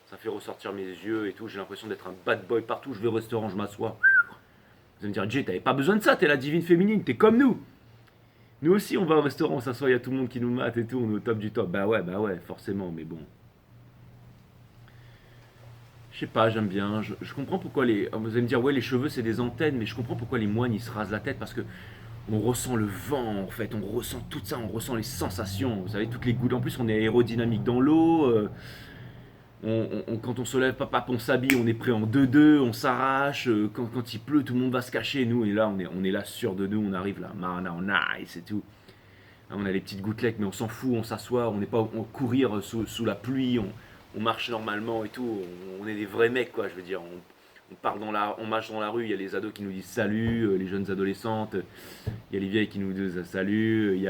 ça fait ressortir mes yeux et tout. J'ai l'impression d'être un bad boy partout. Je vais au restaurant, je m'assois. Vous allez me dire, Jay, t'avais pas besoin de ça, t'es la divine féminine, t'es comme nous. Nous aussi, on va au restaurant, on s'assoit, il y a tout le monde qui nous mate et tout, on est au top du top. Bah ouais, forcément, mais bon. Je sais pas, j'aime bien. Je comprends pourquoi les. Vous allez me dire, ouais, les cheveux, c'est des antennes, mais je comprends pourquoi les moines, ils se rasent la tête parce que on ressent le vent, en fait, on ressent tout ça, on ressent les sensations. Vous savez, toutes les gouttes. En plus, on est aérodynamique dans l'eau. Quand on se lève, papa, on s'habille, on est prêt en 2-2, on s'arrache. Quand il pleut, tout le monde va se cacher. Nous, et là, on est là sûr de nous, on arrive là, mana, on nice et tout. On a les petites gouttelettes, mais on s'en fout, on s'assoit, on n'est pas on courir sous la pluie, on marche normalement et tout. On est des vrais mecs, quoi, je veux dire. On marche dans la rue, il y a les ados qui nous disent salut, les jeunes adolescentes, il y a les vieilles qui nous disent salut, il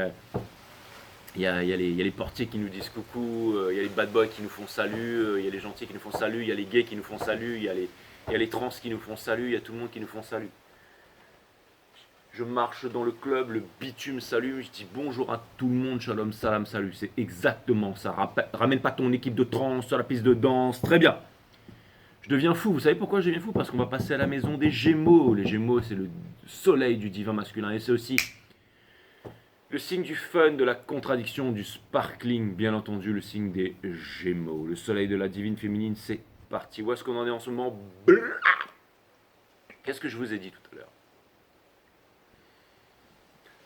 y a les portiers qui nous disent coucou, il y a les bad boys qui nous font salut, il y a les gentils qui nous font salut, il y a les gays qui nous font salut, il y a les trans qui nous font salut, il y a tout le monde qui nous font salut. Je marche dans le club, le bitume salue, je dis bonjour à tout le monde, shalom, salam, salut. C'est exactement ça. Ramène pas ton équipe de trance sur la piste de danse. Très bien. Je deviens fou. Vous savez pourquoi je deviens fou? Parce qu'on va passer à la maison des Gémeaux. Les Gémeaux, c'est le soleil du divin masculin. Et c'est aussi le signe du fun, de la contradiction, du sparkling. Bien entendu, le signe des Gémeaux. Le soleil de la divine féminine, c'est parti. Où est-ce qu'on en est en ce moment? Qu'est-ce que je vous ai dit tout à l'heure?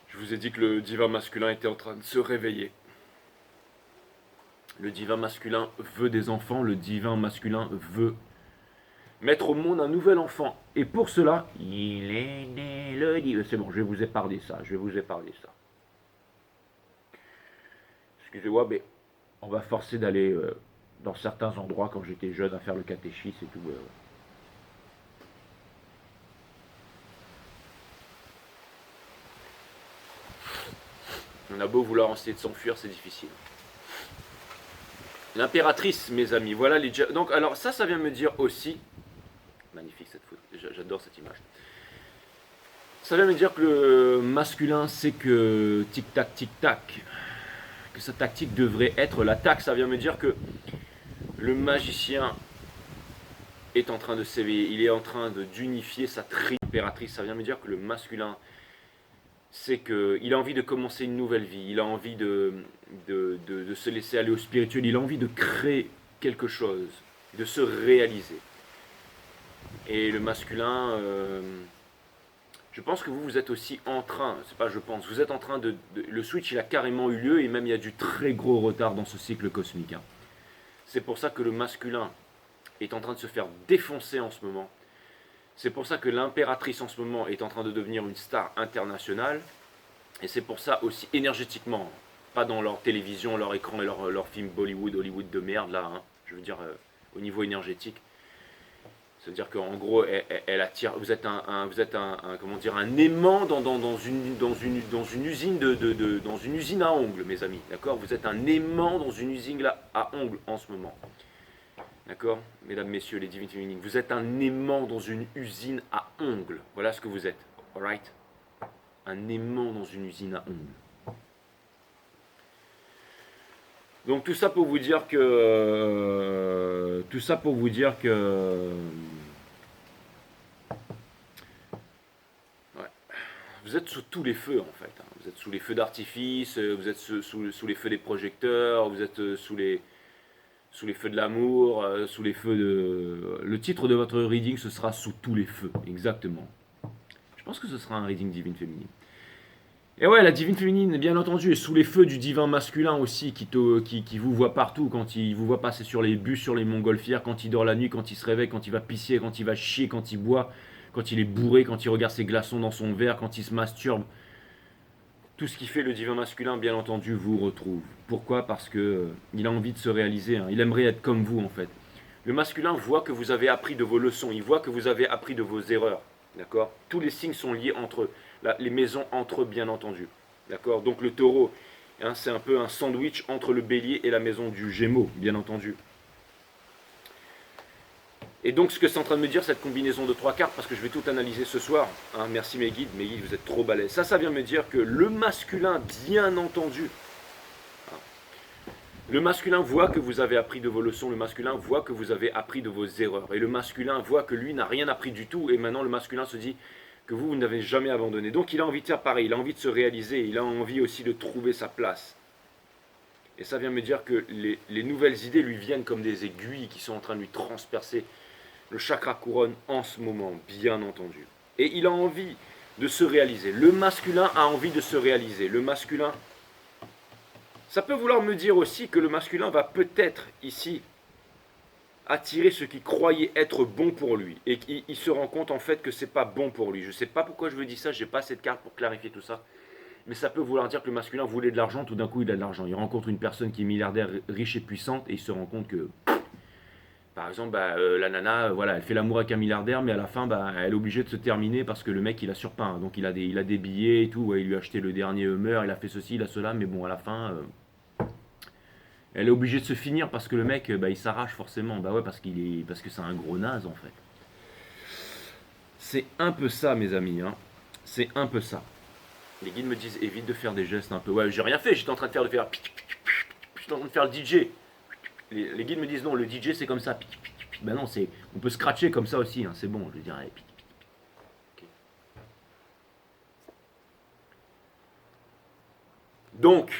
Je vous ai dit que le divin masculin était en train de se réveiller. Le divin masculin veut des enfants, le divin masculin veut mettre au monde un nouvel enfant. Et pour cela, il est né le divin. C'est bon, je vais vous épargner ça, Excusez-moi, mais on va forcer d'aller dans certains endroits quand j'étais jeune à faire le catéchisme et tout. On a beau vouloir essayer de s'enfuir, c'est difficile. L'impératrice, mes amis, voilà les... Donc, alors ça vient me dire aussi... Magnifique cette photo, j'adore cette image. Ça vient me dire que le masculin sait que tic-tac, tic-tac, que sa tactique devrait être l'attaque. Ça vient me dire que le magicien est en train de s'éveiller, il est en train d'unifier sa tribu impératrice. Ça vient me dire que le masculin, c'est qu'il a envie de commencer une nouvelle vie, il a envie de se laisser aller au spirituel, il a envie de créer quelque chose, de se réaliser. Et le masculin, je pense que vous êtes aussi en train, c'est pas je pense, vous êtes en train le switch il a carrément eu lieu et même il y a du très gros retard dans ce cycle cosmique. Hein. C'est pour ça que le masculin est en train de se faire défoncer en ce moment. C'est pour ça que l'impératrice en ce moment est en train de devenir une star internationale. Et c'est pour ça aussi énergétiquement, pas dans leur télévision, leur écran et leur film Hollywood de merde là, hein, je veux dire au niveau énergétique. C'est-à-dire qu'en gros, elle attire. Vous êtes comment dire, un aimant dans une usine dans une usine à ongles, mes amis. D'accord? Vous êtes un aimant dans une usine là, à ongles en ce moment. D'accord? Mesdames, messieurs, les divines féminines, vous êtes un aimant dans une usine à ongles. Voilà ce que vous êtes. Alright? Un aimant dans une usine à ongles. Donc tout ça pour vous dire que ouais. Vous êtes sous tous les feux en fait. Hein. Vous êtes sous les feux d'artifice, vous êtes sous les feux des projecteurs, vous êtes sous les feux de l'amour, sous les feux de... Le titre de votre reading, ce sera sous tous les feux, exactement. Je pense que ce sera un reading divine féminine. Et ouais, la divine féminine, bien entendu, est sous les feux du divin masculin aussi, qui vous voit partout, quand il vous voit passer sur les bus, sur les montgolfières, quand il dort la nuit, quand il se réveille, quand il va pisser, quand il va chier, quand il boit, quand il est bourré, quand il regarde ses glaçons dans son verre, quand il se masturbe. Tout ce qui fait le divin masculin, bien entendu, vous retrouve. Pourquoi? Parce que il a envie de se réaliser, hein. Il aimerait être comme vous, en fait. Le masculin voit que vous avez appris de vos leçons, il voit que vous avez appris de vos erreurs. D'accord? Tous les signes sont liés entre eux. Les maisons entre eux, bien entendu. D'accord? Donc le taureau, hein, c'est un peu un sandwich entre le bélier et la maison du gémeaux, bien entendu. Et donc ce que c'est en train de me dire, cette combinaison de trois cartes, parce que je vais tout analyser ce soir, hein, merci mes guides, vous êtes trop balèzes. Ça vient me dire que le masculin, bien entendu, hein, le masculin voit que vous avez appris de vos leçons, le masculin voit que vous avez appris de vos erreurs, et le masculin voit que lui n'a rien appris du tout, et maintenant le masculin se dit que vous n'avez jamais abandonné. Donc il a envie de faire pareil, il a envie de se réaliser, il a envie aussi de trouver sa place. Et ça vient me dire que les nouvelles idées lui viennent comme des aiguilles qui sont en train de lui transpercer le chakra couronne en ce moment, bien entendu. Et il a envie de se réaliser. Le masculin a envie de se réaliser. Le masculin, ça peut vouloir me dire aussi que le masculin va peut-être ici attirer ce qu'il croyait être bon pour lui. Et qu'il se rend compte en fait que c'est pas bon pour lui. Je ne sais pas pourquoi je veux dire ça, je n'ai pas cette carte pour clarifier tout ça. Mais ça peut vouloir dire que le masculin voulait de l'argent, tout d'un coup il a de l'argent. Il rencontre une personne qui est milliardaire, riche et puissante, et il se rend compte que par exemple, la nana, voilà, elle fait l'amour avec un milliardaire, mais à la fin, elle est obligée de se terminer parce que le mec, il a surpeint. Donc, il a des billets et tout. Ouais, il lui a acheté le dernier Hummer, il a fait ceci, il a cela. Mais bon, à la fin, elle est obligée de se finir parce que le mec, il s'arrache forcément. Bah ouais, parce que c'est un gros naze, en fait. C'est un peu ça, mes amis. Hein. C'est un peu ça. Les guides me disent, évite de faire des gestes un peu. Ouais, j'ai rien fait, j'étais en train de faire. J'étais en train de faire le DJ. Les guides me disent, non, le DJ, c'est comme ça. Ben non, on peut scratcher comme ça aussi, hein, c'est bon, je dirais. Okay. Donc,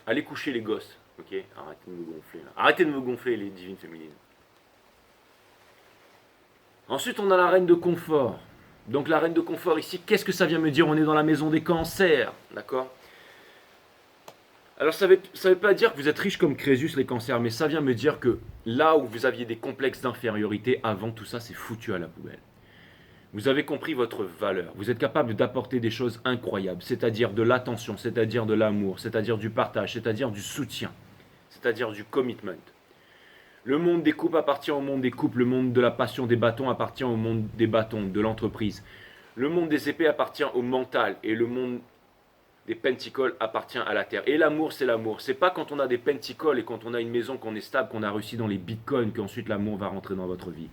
allez coucher les gosses, ok? Arrêtez de me gonfler là. Arrêtez de me gonfler les divines féminines. Ensuite, on a la reine de confort. Donc la reine de confort ici, qu'est-ce que ça vient me dire? On est dans la maison des cancers, d'accord? Alors ça veut pas dire que vous êtes riche comme Crésus les cancers, mais ça vient me dire que là où vous aviez des complexes d'infériorité, avant tout ça c'est foutu à la poubelle. Vous avez compris votre valeur, vous êtes capable d'apporter des choses incroyables, c'est-à-dire de l'attention, c'est-à-dire de l'amour, c'est-à-dire du partage, c'est-à-dire du soutien, c'est-à-dire du commitment. Le monde des couples appartient au monde des couples, le monde de la passion des bâtons appartient au monde des bâtons, de l'entreprise. Le monde des épées appartient au mental et le monde des penticles appartient à la terre. Et l'amour, c'est l'amour. C'est pas quand on a des penticles et quand on a une maison qu'on est stable, qu'on a réussi dans les bitcoins, qu'ensuite l'amour va rentrer dans votre vie.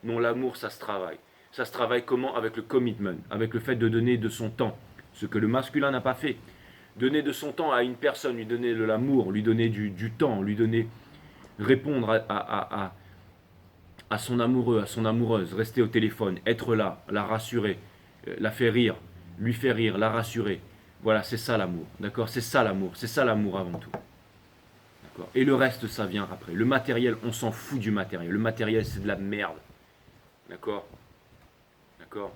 Non, l'amour, ça se travaille. Ça se travaille comment? Avec le commitment, avec le fait de donner de son temps. Ce que le masculin n'a pas fait. Donner de son temps à une personne, lui donner de l'amour, lui donner du temps, lui donner répondre à son amoureux, à son amoureuse, rester au téléphone, être là, la rassurer, la faire rire, lui faire rire, la rassurer. Voilà, c'est ça l'amour, d'accord? C'est ça l'amour avant tout. D'accord? Et le reste, ça vient après. Le matériel, on s'en fout du matériel. Le matériel, c'est de la merde. D'accord? D'accord?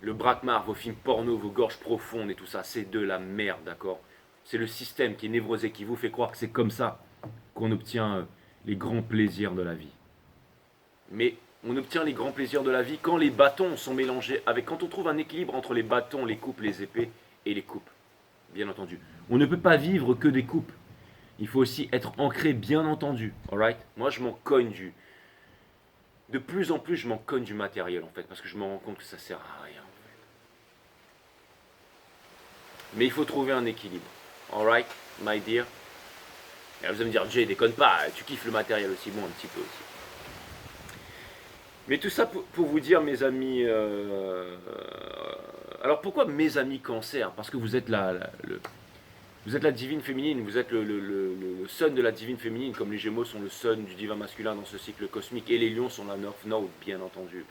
Le braquemar, vos films porno, vos gorges profondes et tout ça, c'est de la merde, d'accord? C'est le système qui est névrosé, qui vous fait croire que c'est comme ça qu'on obtient les grands plaisirs de la vie. Mais on obtient les grands plaisirs de la vie quand les bâtons sont mélangés avec, quand on trouve un équilibre entre les bâtons, les coupes, les épées et les coupes. Bien entendu. On ne peut pas vivre que des coupes. Il faut aussi être ancré, bien entendu. Alright? Moi, je m'en cogne du. De plus en plus, je m'en cogne du matériel, en fait, parce que je me rends compte que ça sert à rien. En fait. Mais il faut trouver un équilibre. Alright, my dear? Et là, vous allez me dire, Jay, déconne pas, tu kiffes le matériel aussi. Bon, un petit peu aussi. Mais tout ça pour vous dire, mes amis. Alors pourquoi mes amis cancer? Parce que vous êtes vous êtes la divine féminine, vous êtes le sun de la divine féminine, comme les Gémeaux sont le sun du divin masculin dans ce cycle cosmique, et les lions sont la North Node, bien entendu.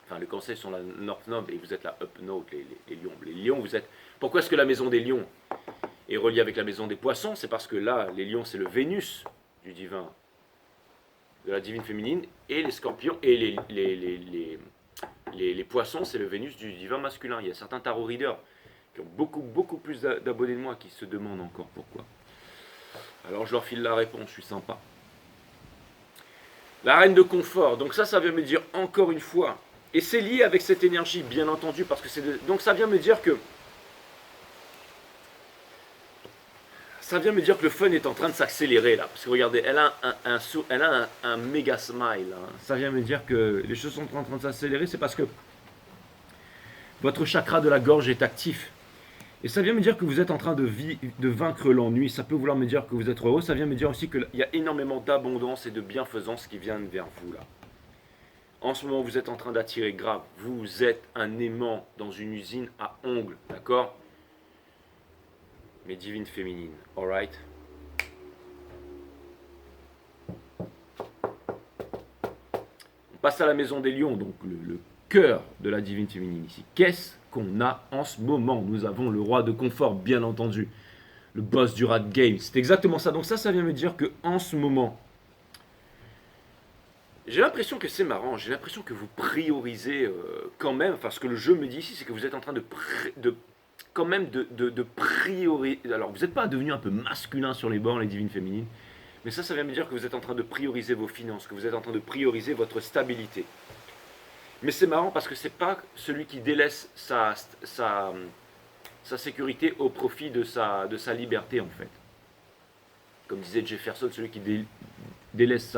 Enfin, les cancers sont la North Node, et vous êtes la Up Node, les lions. Les lions, vous êtes... Pourquoi est-ce que la maison des lions est reliée avec la maison des poissons? C'est parce que là, les lions, c'est le Vénus du divin, de la divine féminine, et les scorpions, et les poissons, c'est le Vénus du divin masculin. Il y a certains tarot readers qui ont beaucoup plus d'abonnés de moi, qui se demandent encore pourquoi. Alors je leur file la réponse, je suis sympa. La reine de confort, donc ça vient me dire encore une fois, et c'est lié avec cette énergie, bien entendu, parce que donc ça vient me dire que le fun est en train de s'accélérer là. Parce que regardez, elle a un méga smile. Hein. Ça vient me dire que les choses sont en train de s'accélérer. C'est parce que votre chakra de la gorge est actif. Et ça vient me dire que vous êtes en train de vaincre l'ennui. Ça peut vouloir me dire que vous êtes heureux. Ça vient me dire aussi qu'il y a énormément d'abondance et de bienfaisance qui viennent vers vous là. En ce moment, vous êtes en train d'attirer grave. Vous êtes un aimant dans une usine à ongles. D'accord ? Mais divine féminine, alright. On passe à la maison des lions, donc le cœur de la divine féminine ici. Qu'est-ce qu'on a en ce moment? Nous avons le roi de confort, bien entendu. Le boss du rat game, c'est exactement ça. Donc ça vient me dire que en ce moment, j'ai l'impression que c'est marrant, j'ai l'impression que vous priorisez quand même, enfin ce que le jeu me dit ici, c'est que vous êtes en train de prioriser. Alors, vous n'êtes pas devenu un peu masculin sur les bords, les divines féminines, mais ça vient me dire que vous êtes en train de prioriser vos finances, que vous êtes en train de prioriser votre stabilité. Mais c'est marrant parce que c'est pas celui qui délaisse sa sécurité au profit de sa liberté, en fait. Comme disait Jefferson, celui qui délaisse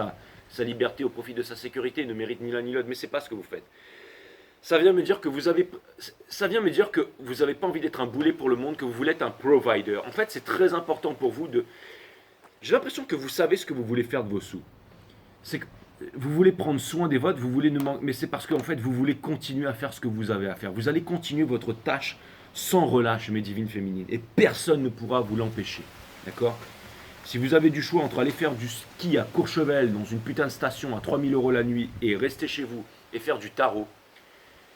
sa liberté au profit de sa sécurité ne mérite ni l'un ni l'autre, mais c'est pas ce que vous faites. Ça vient me dire que vous n'avez pas envie d'être un boulet pour le monde, que vous voulez être un provider. En fait, c'est très important pour vous de... J'ai l'impression que vous savez ce que vous voulez faire de vos sous. C'est que vous voulez prendre soin des vôtres, vous voulez mais c'est parce qu'en fait, vous voulez continuer à faire ce que vous avez à faire. Vous allez continuer votre tâche sans relâche, mes divines féminines. Et personne ne pourra vous l'empêcher. D'accord ? Si vous avez du choix entre aller faire du ski à Courchevel, dans une putain de station à 3000 € la nuit, et rester chez vous et faire du tarot,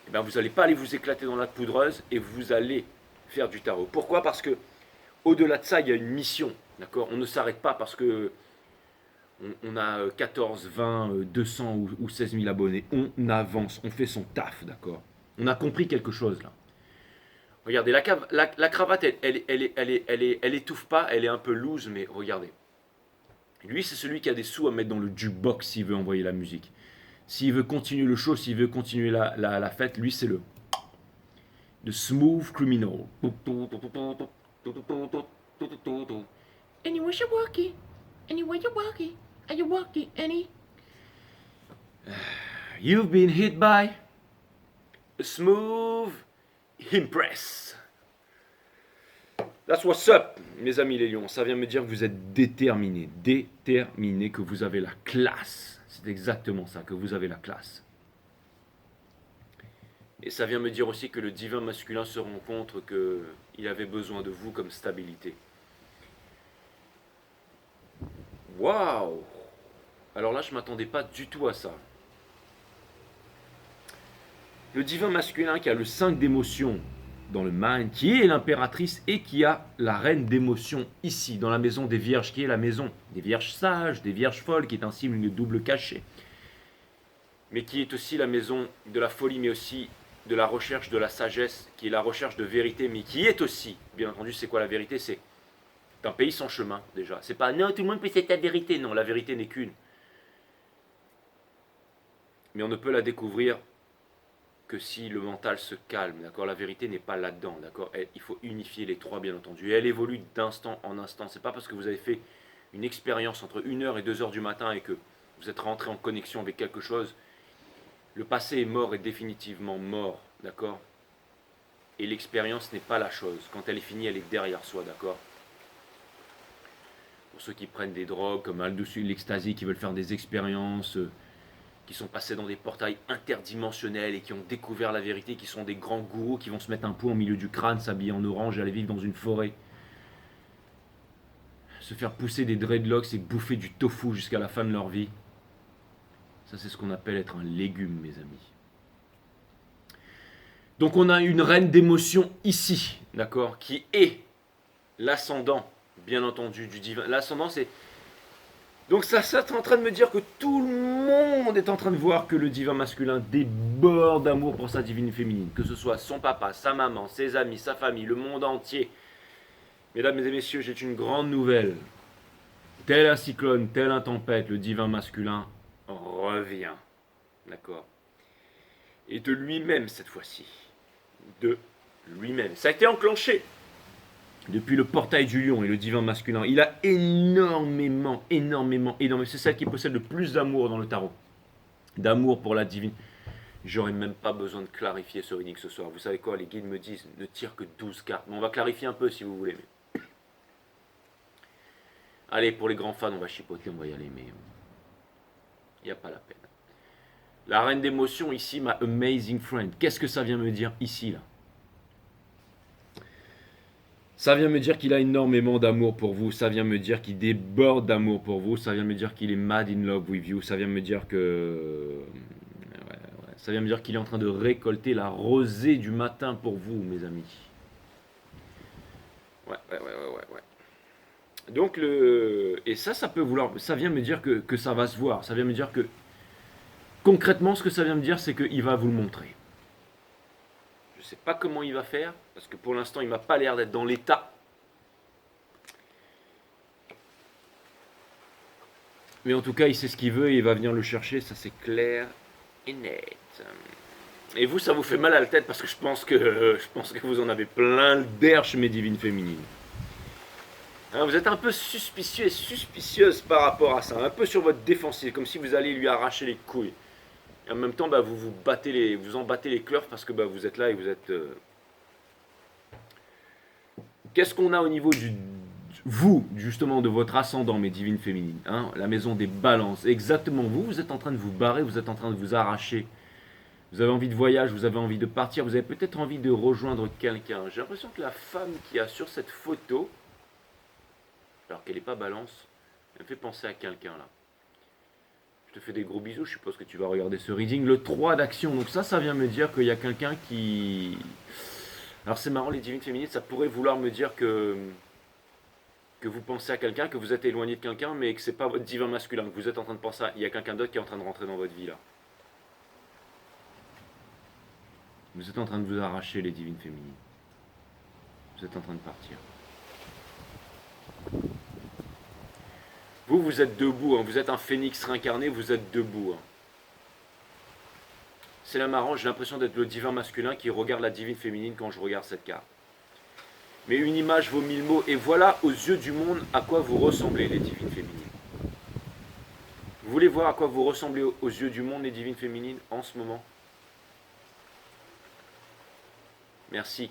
eh bien, vous n'allez pas aller vous éclater dans la poudreuse et vous allez faire du tarot. Pourquoi ? Parce que au-delà de ça, il y a une mission. D'accord ? On ne s'arrête pas parce que on a 14, 20, 200 ou 16 000 abonnés. On avance, on fait son taf, d'accord ? On a compris quelque chose là. Regardez, la cravate, elle étouffe pas, elle est un peu loose, mais regardez. Lui, c'est celui qui a des sous à mettre dans le jukebox s'il veut envoyer la musique. S'il veut continuer le show, s'il veut continuer la fête, lui, c'est le smooth criminal. Anywhere you walking, anywhere you walking, are you walking any? You've been hit by a smooth impress. That's what's up, mes amis les lions. Ça vient me dire que vous êtes déterminés, que vous avez la classe. C'est exactement ça, que vous avez la classe. Et ça vient me dire aussi que le divin masculin se rend compte qu'il avait besoin de vous comme stabilité. Waouh! Alors là, je ne m'attendais pas du tout à ça. Le divin masculin qui a le 5 d'émotions dans le mind, qui est l'impératrice et qui a la reine d'émotions ici, dans la maison des vierges, qui est la maison des vierges sages, des vierges folles, qui est un signe de double cachet, mais qui est aussi la maison de la folie, mais aussi de la recherche de la sagesse, qui est la recherche de vérité, mais qui est aussi, bien entendu, c'est quoi la vérité? C'est un pays sans chemin, déjà. C'est pas, non, tout le monde peut cette la vérité. Non, la vérité n'est qu'une. Mais on ne peut la découvrir que si le mental se calme, d'accord? La vérité n'est pas là-dedans, d'accord? Il faut unifier les trois, bien entendu. Et elle évolue d'instant en instant. C'est pas parce que vous avez fait une expérience entre 1h et 2h du matin et que vous êtes rentré en connexion avec quelque chose. Le passé est mort et définitivement mort, d'accord? Et l'expérience n'est pas la chose. Quand elle est finie, elle est derrière soi, d'accord? Pour ceux qui prennent des drogues comme l'ecstasy, qui veulent faire des expériences, qui sont passés dans des portails interdimensionnels et qui ont découvert la vérité, qui sont des grands gourous, qui vont se mettre un pot au milieu du crâne, s'habiller en orange et aller vivre dans une forêt. Se faire pousser des dreadlocks et bouffer du tofu jusqu'à la fin de leur vie. Ça, c'est ce qu'on appelle être un légume, mes amis. Donc on a une reine d'émotion ici, d'accord, qui est l'ascendant, bien entendu, du divin. L'ascendant, c'est Donc ça est en train de me dire que tout le monde est en train de voir que le divin masculin déborde d'amour pour sa divine féminine. Que ce soit son papa, sa maman, ses amis, sa famille, le monde entier. Mesdames et messieurs, j'ai une grande nouvelle. Tel un cyclone, tel un tempête, le divin masculin revient. D'accord. Et de lui-même cette fois-ci. De lui-même. Ça a été enclenché depuis le portail du lion et le divin masculin. Il a énormément. C'est celle qui possède le plus d'amour dans le tarot. D'amour pour la divine. J'aurais même pas besoin de clarifier ce reading ce soir. Vous savez quoi, les guides me disent ne tire que 12 cartes. Mais on va clarifier un peu si vous voulez. Allez, pour les grands fans, on va chipoter, on va y aller, mais il n'y a pas la peine. La reine d'émotion ici, ma amazing friend. Qu'est-ce que ça vient me dire ici, là? Ça vient me dire qu'il a énormément d'amour pour vous. Ça vient me dire qu'il déborde d'amour pour vous. Ça vient me dire qu'il est mad in love with you. Ça vient me dire que... Ça vient me dire qu'il est en train de récolter la rosée du matin pour vous, mes amis. Ouais. Donc, et ça peut vouloir... Ça vient me dire que ça va se voir. Ça vient me dire que... Concrètement, ce que ça vient me dire, c'est qu'il va vous le montrer. Je ne sais pas comment il va faire, parce que pour l'instant, il m'a pas l'air d'être dans l'état. Mais en tout cas, il sait ce qu'il veut et il va venir le chercher, ça c'est clair et net. Et vous, ça vous fait mal à la tête parce que je pense que vous en avez plein le derrière chez mes divines féminines. Hein, vous êtes un peu suspicieux et suspicieuse par rapport à ça, un peu sur votre défensive, comme si vous alliez lui arracher les couilles. Et en même temps, vous en battez les cœurs parce que vous êtes là et vous êtes... Qu'est-ce qu'on a au niveau vous, justement, de votre ascendant, mes divines féminines, hein, la maison des balances, exactement, vous êtes en train de vous barrer, vous êtes en train de vous arracher, vous avez envie de voyage, vous avez envie de partir, vous avez peut-être envie de rejoindre quelqu'un. J'ai l'impression que la femme qui a sur cette photo, alors qu'elle n'est pas balance, elle me fait penser à quelqu'un là. Je te fais des gros bisous, je suppose que tu vas regarder ce reading. Le 3 d'action, donc ça vient me dire qu'il y a quelqu'un qui... Alors c'est marrant, les divines féminines, ça pourrait vouloir me dire que vous pensez à quelqu'un, que vous êtes éloigné de quelqu'un, mais que c'est pas votre divin masculin, que vous êtes en train de penser à... Il y a quelqu'un d'autre qui est en train de rentrer dans votre vie là. Vous êtes en train de vous arracher, les divines féminines. Vous êtes en train de partir. Vous êtes debout, hein. Vous êtes un phénix réincarné, vous êtes debout. Hein. C'est là marrant, j'ai l'impression d'être le divin masculin qui regarde la divine féminine quand je regarde cette carte. Mais une image vaut 1000 mots, et voilà aux yeux du monde à quoi vous ressemblez, les divines féminines. Vous voulez voir à quoi vous ressemblez aux yeux du monde, les divines féminines, en ce moment? Merci,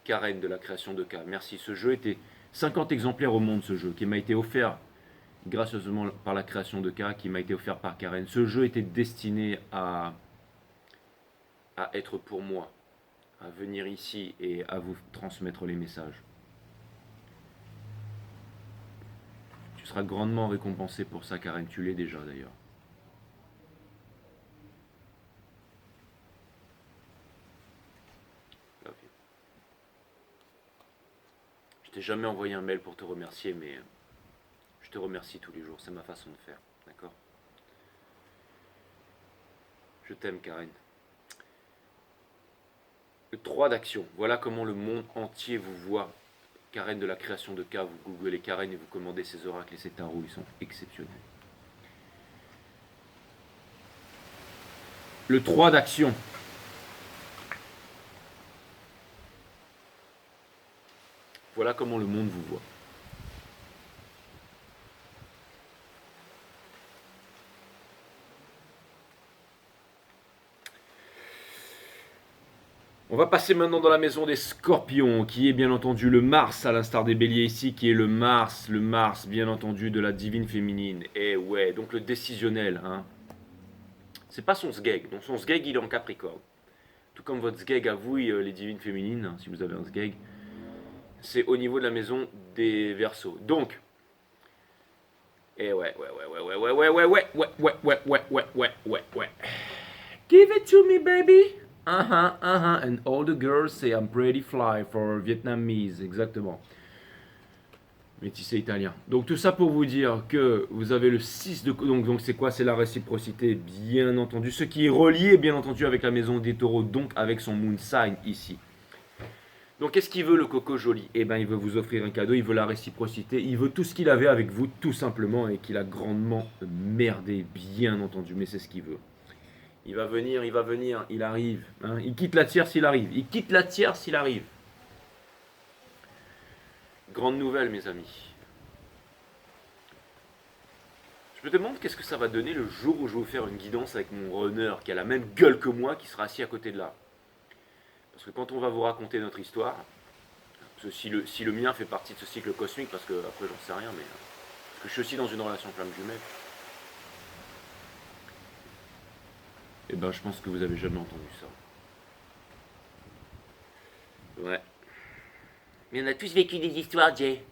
Karen de la création de K. Merci. Ce jeu était 50 exemplaires au monde, ce jeu, qui m'a été offert gracieusement par la création de K, qui m'a été offert par Karen. Ce jeu était destiné à être pour moi, à venir ici et à vous transmettre les messages. Tu seras grandement récompensé pour ça, Karen. Tu l'es déjà d'ailleurs. Je t'ai jamais envoyé un mail pour te remercier, mais je te remercie tous les jours. C'est ma façon de faire. D'accord? Je t'aime, Karen. Le 3 d'action. Voilà comment le monde entier vous voit. Karen de la création de K, vous googlez Karen et vous commandez ces oracles et ces tarots, ils sont exceptionnels. Le 3 d'action. Voilà comment le monde vous voit. On va passer maintenant dans la maison des scorpions, qui est bien entendu le Mars, à l'instar des béliers ici, qui est le Mars bien entendu de la divine féminine. Et ouais, donc le décisionnel, hein. C'est pas son sgeg, donc son sgeg il est en Capricorne. Tout comme votre sgeg à vous, les divines féminines, hein, si vous avez un sgeg, c'est au niveau de la maison des Verseaux. Donc, et ouais. Give it to me, baby. And all the girls say I'm pretty fly for Vietnamese, exactement. métissé italien. Donc tout ça pour vous dire que vous avez le 6 de... Donc c'est quoi? C'est la réciprocité, bien entendu. Ce qui est relié, bien entendu, avec la maison des taureaux, donc avec son moon sign ici. Donc qu'est-ce qu'il veut le Coco Joli? Eh bien il veut vous offrir un cadeau, il veut la réciprocité, il veut tout ce qu'il avait avec vous, tout simplement, et qu'il a grandement merdé, bien entendu, mais c'est ce qu'il veut. Il va venir, il arrive. Hein. Il quitte la tierce, il arrive. Il quitte la tierce, il arrive. Grande nouvelle, mes amis. Je me demande qu'est-ce que ça va donner le jour où je vais vous faire une guidance avec mon runner qui a la même gueule que moi, qui sera assis à côté de là. Parce que quand on va vous raconter notre histoire, si le mien fait partie de ce cycle cosmique, parce que après j'en sais rien, mais parce que je suis aussi dans une relation flamme jumelle, et ben je pense que vous avez jamais entendu ça. Ouais. Mais on a tous vécu des histoires, Jay.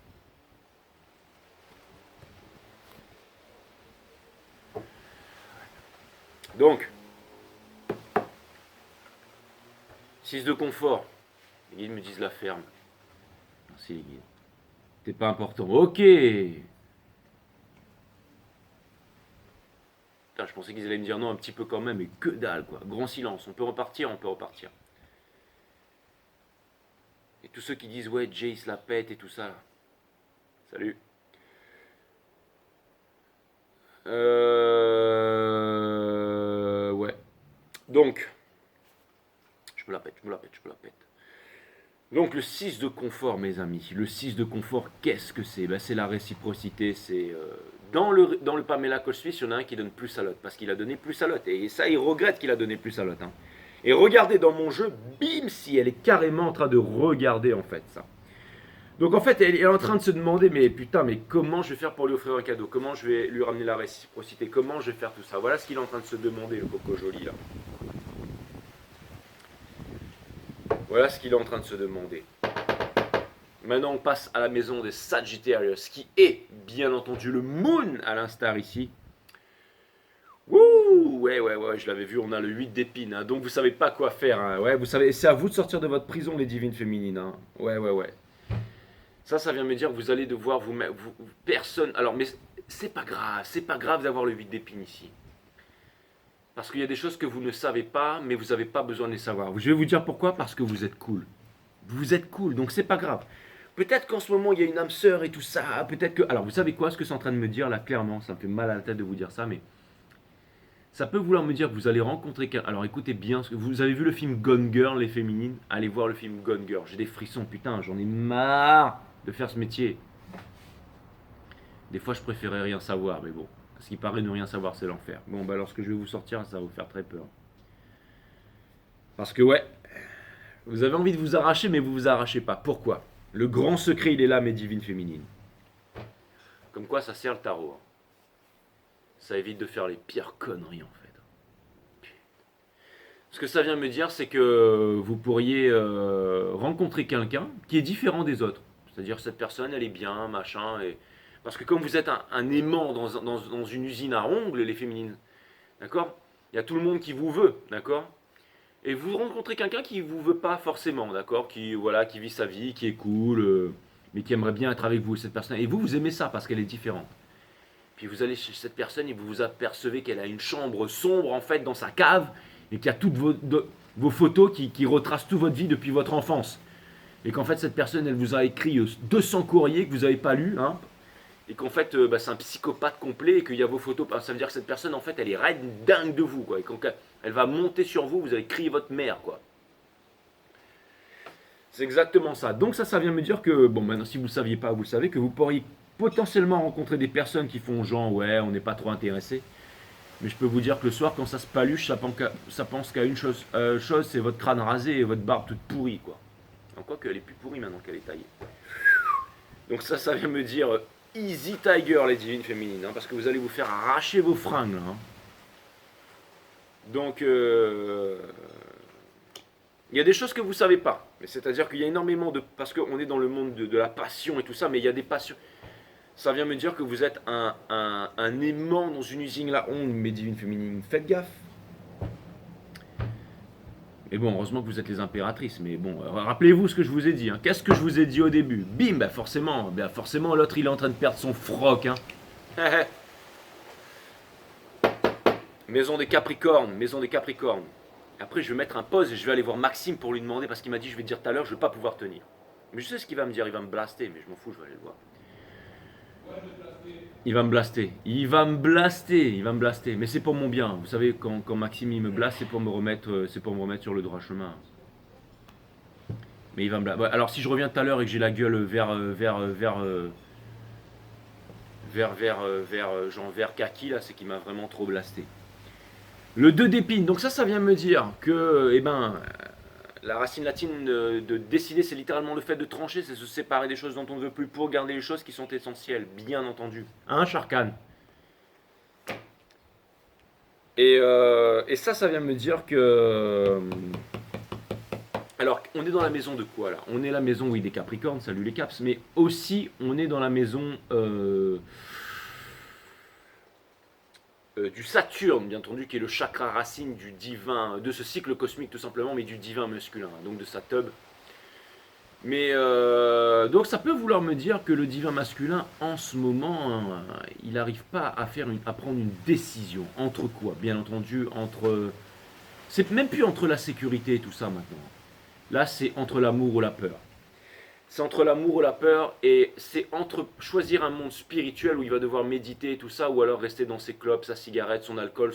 Donc, 6 de confort. Les guides me disent la ferme. Merci les guides. T'es pas important. Ok. Putain, je pensais qu'ils allaient me dire non un petit peu quand même, mais que dalle quoi. Grand silence. On peut repartir, on peut repartir. Et tous ceux qui disent ouais Jay se la pète et tout ça. Salut. Ouais. Donc, je me la pète. Donc le 6 de confort, mes amis. Le 6 de confort, qu'est-ce que c'est? Ben, c'est la réciprocité. C'est dans le Pamela Cole Suisse, il y en a un qui donne plus à l'autre. Parce qu'il a donné plus à l'autre. Et ça, il regrette qu'il a donné plus à l'autre. Hein. Et regardez dans mon jeu, bim, si elle est carrément en train de regarder en fait ça. Donc en fait, elle est en train de se demander, mais putain, mais comment je vais faire pour lui offrir un cadeau? Comment je vais lui ramener la réciprocité? Comment je vais faire tout ça? Voilà ce qu'il est en train de se demander, le Coco Joli là. Voilà ce qu'il est en train de se demander. Maintenant, on passe à la maison des Sagittarius, qui est, bien entendu, le Moon, à l'instar ici. Wouh, ouais, je l'avais vu, on a le 8 d'épines, hein, donc vous savez pas quoi faire. Hein. Ouais, vous savez, c'est à vous de sortir de votre prison, les divines féminines. Hein. Ouais. Ça vient me dire que vous allez devoir vous mettre... personne... Alors, mais c'est pas grave d'avoir le 8 d'épines ici. Parce qu'il y a des choses que vous ne savez pas, mais vous n'avez pas besoin de les savoir. Je vais vous dire pourquoi, parce que vous êtes cool. Vous êtes cool, donc c'est pas grave. Peut-être qu'en ce moment, il y a une âme sœur et tout ça. Peut-être que... Alors, vous savez quoi, ce que c'est en train de me dire, là, clairement, ça me fait mal à la tête de vous dire ça, mais... Ça peut vouloir me dire que vous allez rencontrer quelqu'un... Alors, écoutez bien, vous avez vu le film Gone Girl, les féminines? Allez voir le film Gone Girl. J'ai des frissons, putain, j'en ai marre de faire ce métier. Des fois, je préférais rien savoir, mais bon. Parce qu'il paraît ne rien savoir, c'est l'enfer. Bon, bah, alors, ce que je vais vous sortir, ça va vous faire très peur. Parce que, ouais, vous avez envie de vous arracher, mais vous vous arrachez pas. Pourquoi? Le grand secret, il est là, mes divines féminines. Comme quoi, ça sert le tarot. Hein. Ça évite de faire les pires conneries, en fait. Ce que ça vient me dire, c'est que vous pourriez rencontrer quelqu'un qui est différent des autres. C'est-à-dire, cette personne, elle est bien, machin, et... Parce que comme vous êtes un aimant dans une usine à ongles, les féminines, d'accord? Il y a tout le monde qui vous veut, d'accord? Et vous rencontrez quelqu'un qui ne vous veut pas forcément, d'accord? Qui vit sa vie, qui est cool, mais qui aimerait bien être avec vous, cette personne. Et vous aimez ça parce qu'elle est différente. Puis vous allez chez cette personne et vous vous apercevez qu'elle a une chambre sombre, en fait, dans sa cave, et qu'il y a toutes vos photos qui retracent toute votre vie depuis votre enfance. Et qu'en fait, cette personne, elle vous a écrit 200 courriers que vous n'avez pas lus, hein? Et qu'en fait, c'est un psychopathe complet et qu'il y a vos photos. Ça veut dire que cette personne, en fait, elle est raide dingue de vous, quoi. Et quand elle va monter sur vous, vous allez crier votre mère, quoi. C'est exactement ça. Donc ça vient me dire que, bon, maintenant, si vous ne le saviez pas, vous le savez, que vous pourriez potentiellement rencontrer des personnes qui font genre, ouais, on n'est pas trop intéressé. Mais je peux vous dire que le soir, quand ça se paluche, ça pense qu'à une chose, c'est votre crâne rasé et votre barbe toute pourrie, quoi. En quoi qu'elle est plus pourrie maintenant qu'elle est taillée. Donc ça vient me dire... Easy Tiger, les divines féminines, hein, parce que vous allez vous faire arracher vos fringues. Là, hein. Donc, il y a des choses que vous ne savez pas. Mais c'est-à-dire qu'il y a énormément de... Parce qu'on est dans le monde de la passion et tout ça, mais il y a des passions. Ça vient me dire que vous êtes un aimant dans une usine là. Mes divines féminines, faites gaffe. Et bon, heureusement que vous êtes les impératrices, mais bon, rappelez-vous ce que je vous ai dit. Hein. Qu'est-ce que je vous ai dit au début? Bim, bah forcément, l'autre il est en train de perdre son froc. Hein. Maison des Capricornes, maison des Capricornes. Après, je vais mettre un pause et je vais aller voir Maxime pour lui demander, parce qu'il m'a dit, je vais te dire tout à l'heure, je vais pas pouvoir tenir. Mais je sais ce qu'il va me dire, il va me blaster, mais je m'en fous, je vais aller le voir. Il va me blaster, il va me blaster, il va me blaster. Mais c'est pour mon bien. Vous savez, quand Maxime il me blaste, c'est pour me remettre sur le droit chemin. Mais il va me blaster. Alors si je reviens tout à l'heure et que j'ai la gueule genre vert kaki là, c'est qu'il m'a vraiment trop blasté. Le 2 d'épine, donc ça vient me dire que, la racine latine de décider, c'est littéralement le fait de trancher, c'est se séparer des choses dont on ne veut plus pour garder les choses qui sont essentielles, bien entendu. Hein, Sharkan? Et ça vient me dire que... Alors, on est dans la maison de quoi là? On est la maison, oui, des Capricornes, salut les Caps, mais aussi on est dans la maison du Saturne, bien entendu, qui est le chakra racine du divin, de ce cycle cosmique tout simplement, mais du divin masculin, donc de sa tub. Mais donc ça peut vouloir me dire que le divin masculin, en ce moment, il n'arrive pas à prendre une décision. Entre quoi? Bien entendu, entre... C'est même plus entre la sécurité et tout ça maintenant. Là, c'est entre l'amour ou la peur. C'est entre l'amour ou la peur, et c'est entre choisir un monde spirituel où il va devoir méditer et tout ça, ou alors rester dans ses clopes, sa cigarette, son alcool,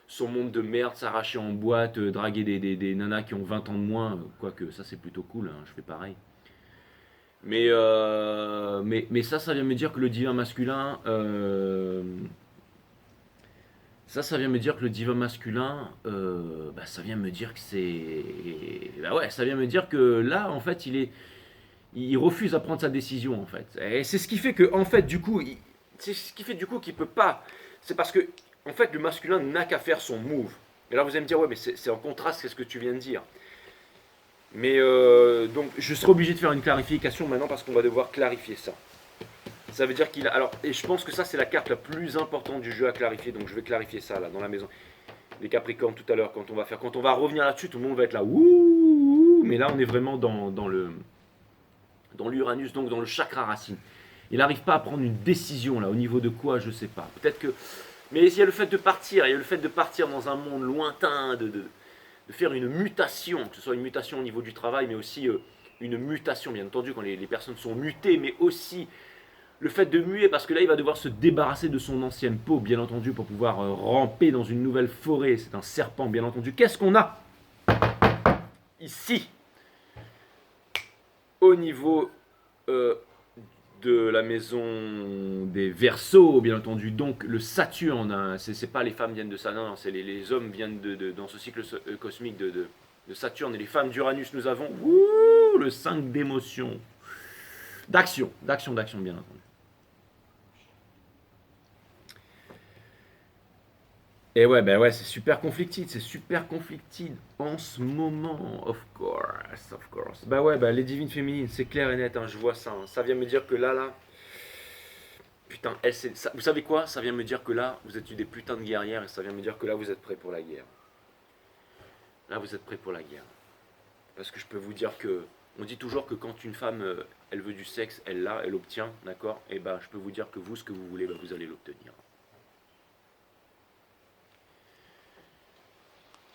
son monde de merde, s'arracher en boîte, draguer des nanas qui ont 20 ans de moins, quoique ça c'est plutôt cool, hein, je fais pareil. Mais ça vient me dire que le divin masculin, ça vient me dire que le divin masculin, ça vient me dire que c'est, ouais, ça vient me dire que là, en fait, il refuse à prendre sa décision, en fait. Et c'est ce qui fait que, en fait, du coup, c'est ce qui fait du coup qu'il peut pas. C'est parce que, en fait, le masculin n'a qu'à faire son move. Et là, vous allez me dire, ouais, mais c'est en contraste, c'est ce que tu viens de dire. Mais donc, je serai obligé de faire une clarification maintenant parce qu'on va devoir clarifier ça. Ça veut dire qu'il a. Alors, et je pense que ça, c'est la carte la plus importante du jeu à clarifier. Donc, je vais clarifier ça là, dans la maison. Les Capricornes tout à l'heure, quand on va revenir là-dessus, tout le monde va être là. Ouh, mais là, on est vraiment dans l'Uranus, donc dans le chakra racine. Il n'arrive pas à prendre une décision là, au niveau de quoi, je sais pas. Peut-être que. Mais il y a le fait de partir, il y a le fait de partir dans un monde lointain, de faire une mutation, que ce soit une mutation au niveau du travail, mais aussi une mutation, bien entendu, quand les personnes sont mutées, mais aussi le fait de muer, parce que là, il va devoir se débarrasser de son ancienne peau, bien entendu, pour pouvoir ramper dans une nouvelle forêt. C'est un serpent, bien entendu. Qu'est-ce qu'on a ici, au niveau de la maison des Verseaux, bien entendu? Donc, le Saturne, hein, c'est pas les femmes viennent de ça, non, c'est les hommes viennent dans ce cycle cosmique de Saturne, et les femmes d'Uranus, nous avons le 5 d'émotion. D'action, bien entendu. Et ouais, c'est super conflicted en ce moment, of course. Les divines féminines, c'est clair et net, hein, je vois ça. Hein. Ça vient me dire que là, putain, vous savez quoi? Ça vient me dire que là, vous êtes des putains de guerrières, et ça vient me dire que là, vous êtes prêts pour la guerre. Là, vous êtes prêts pour la guerre. Parce que je peux vous dire que, on dit toujours que quand une femme, elle veut du sexe, elle obtient, d'accord? Et je peux vous dire que vous, ce que vous voulez, vous allez l'obtenir.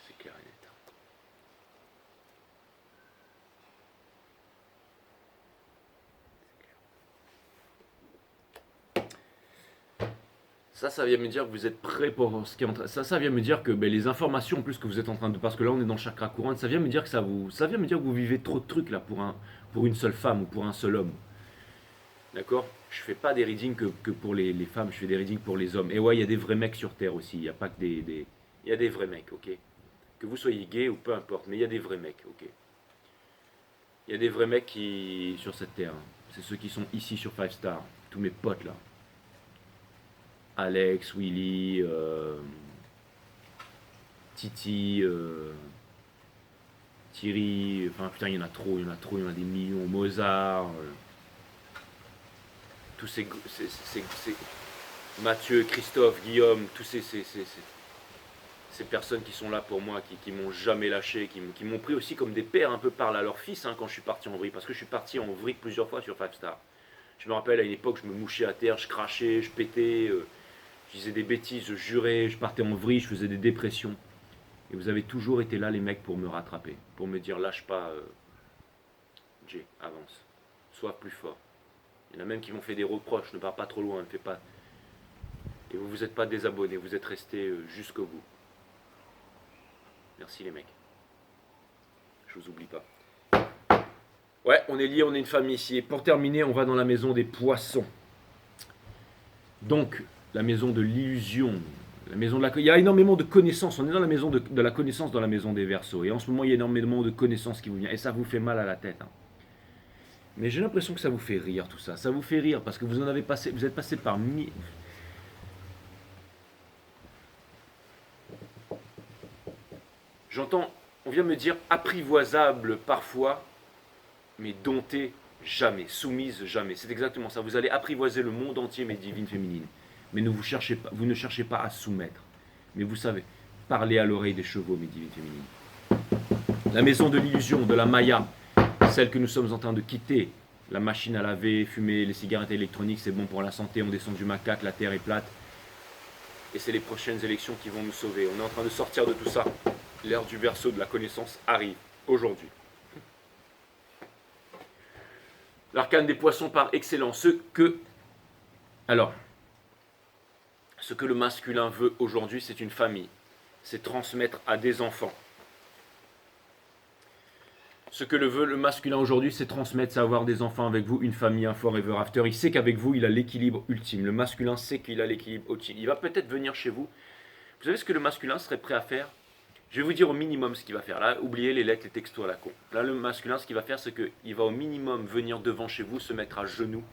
C'est clair et net. Ça vient me dire que vous êtes prêt pour ce qui est en train. Ça vient me dire que les informations en plus que vous êtes en train de. Parce que là, on est dans le chakra couronne, ça vient me dire que ça vient me dire que vous vivez trop de trucs là pour une seule femme ou pour un seul homme. D'accord? Je fais pas des readings que pour les femmes, je fais des readings pour les hommes. Et ouais, il y a des vrais mecs sur Terre aussi. Il n'y a pas que il y a des vrais mecs, ok? Que vous soyez gay ou peu importe, mais il y a des vrais mecs, ok? Il y a des vrais mecs sur cette Terre. Hein. C'est ceux qui sont ici sur 5 Star. Tous mes potes là. Alex, Willy, Titi, Thierry, enfin putain il y en a trop, il y en a des millions, Mozart, tous ces Mathieu, Christophe, Guillaume, tous ces Ces personnes qui sont là pour moi, qui m'ont jamais lâché, qui m'ont pris aussi comme des pères un peu par là, leurs fils quand je suis parti en vrille. Parce que je suis parti en vrille plusieurs fois sur Five Star. Je me rappelle à une époque, je me mouchais à terre, je crachais, je pétais, je disais des bêtises, je jurais, je partais en vrille, je faisais des dépressions. Et vous avez toujours été là les mecs pour me rattraper, pour me dire lâche pas, Jay, avance, sois plus fort. Il y en a même qui m'ont fait des reproches, ne pars pas trop loin, ne fais pas. Et vous vous êtes pas désabonnés, vous êtes restés jusqu'au bout. Merci les mecs. Je vous oublie pas. Ouais, on est liés, on est une famille ici. Et pour terminer, on va dans la maison des poissons. Donc, la maison de l'illusion. La maison de la... Il y a énormément de connaissances. On est dans la maison de la connaissance dans la maison des Verseaux. Et en ce moment, il y a énormément de connaissances qui vous viennent. Et ça vous fait mal à la tête. Mais j'ai l'impression que ça vous fait rire tout ça. Ça vous fait rire parce que vous en avez passé. Vous êtes passé par mille. J'entends, on vient me dire apprivoisable parfois, mais dompté jamais, soumise jamais. C'est exactement ça. Vous allez apprivoiser le monde entier, mes divines féminines. Mais vous ne cherchez pas à soumettre. Mais vous savez, parlez à l'oreille des chevaux, mes divines féminines. La maison de l'illusion, de la Maya, celle que nous sommes en train de quitter. La machine à laver, fumer, les cigarettes électroniques, c'est bon pour la santé, on descend du macaque, la terre est plate. Et c'est les prochaines élections qui vont nous sauver. On est en train de sortir de tout ça. L'ère du Verseau de la connaissance arrive aujourd'hui. L'arcane des poissons par excellence. Ce que le masculin veut aujourd'hui, c'est une famille. C'est transmettre à des enfants. Ce que veut le masculin aujourd'hui, c'est transmettre, c'est avoir des enfants avec vous, une famille, un forever after. Il sait qu'avec vous, il a l'équilibre ultime. Le masculin sait qu'il a l'équilibre ultime. Il va peut-être venir chez vous. Vous savez ce que le masculin serait prêt à faire? Je vais vous dire au minimum ce qu'il va faire. Là, oubliez les lettres, les textos à la con. Là, le masculin, ce qu'il va faire, c'est qu'il va au minimum venir devant chez vous, se mettre à genoux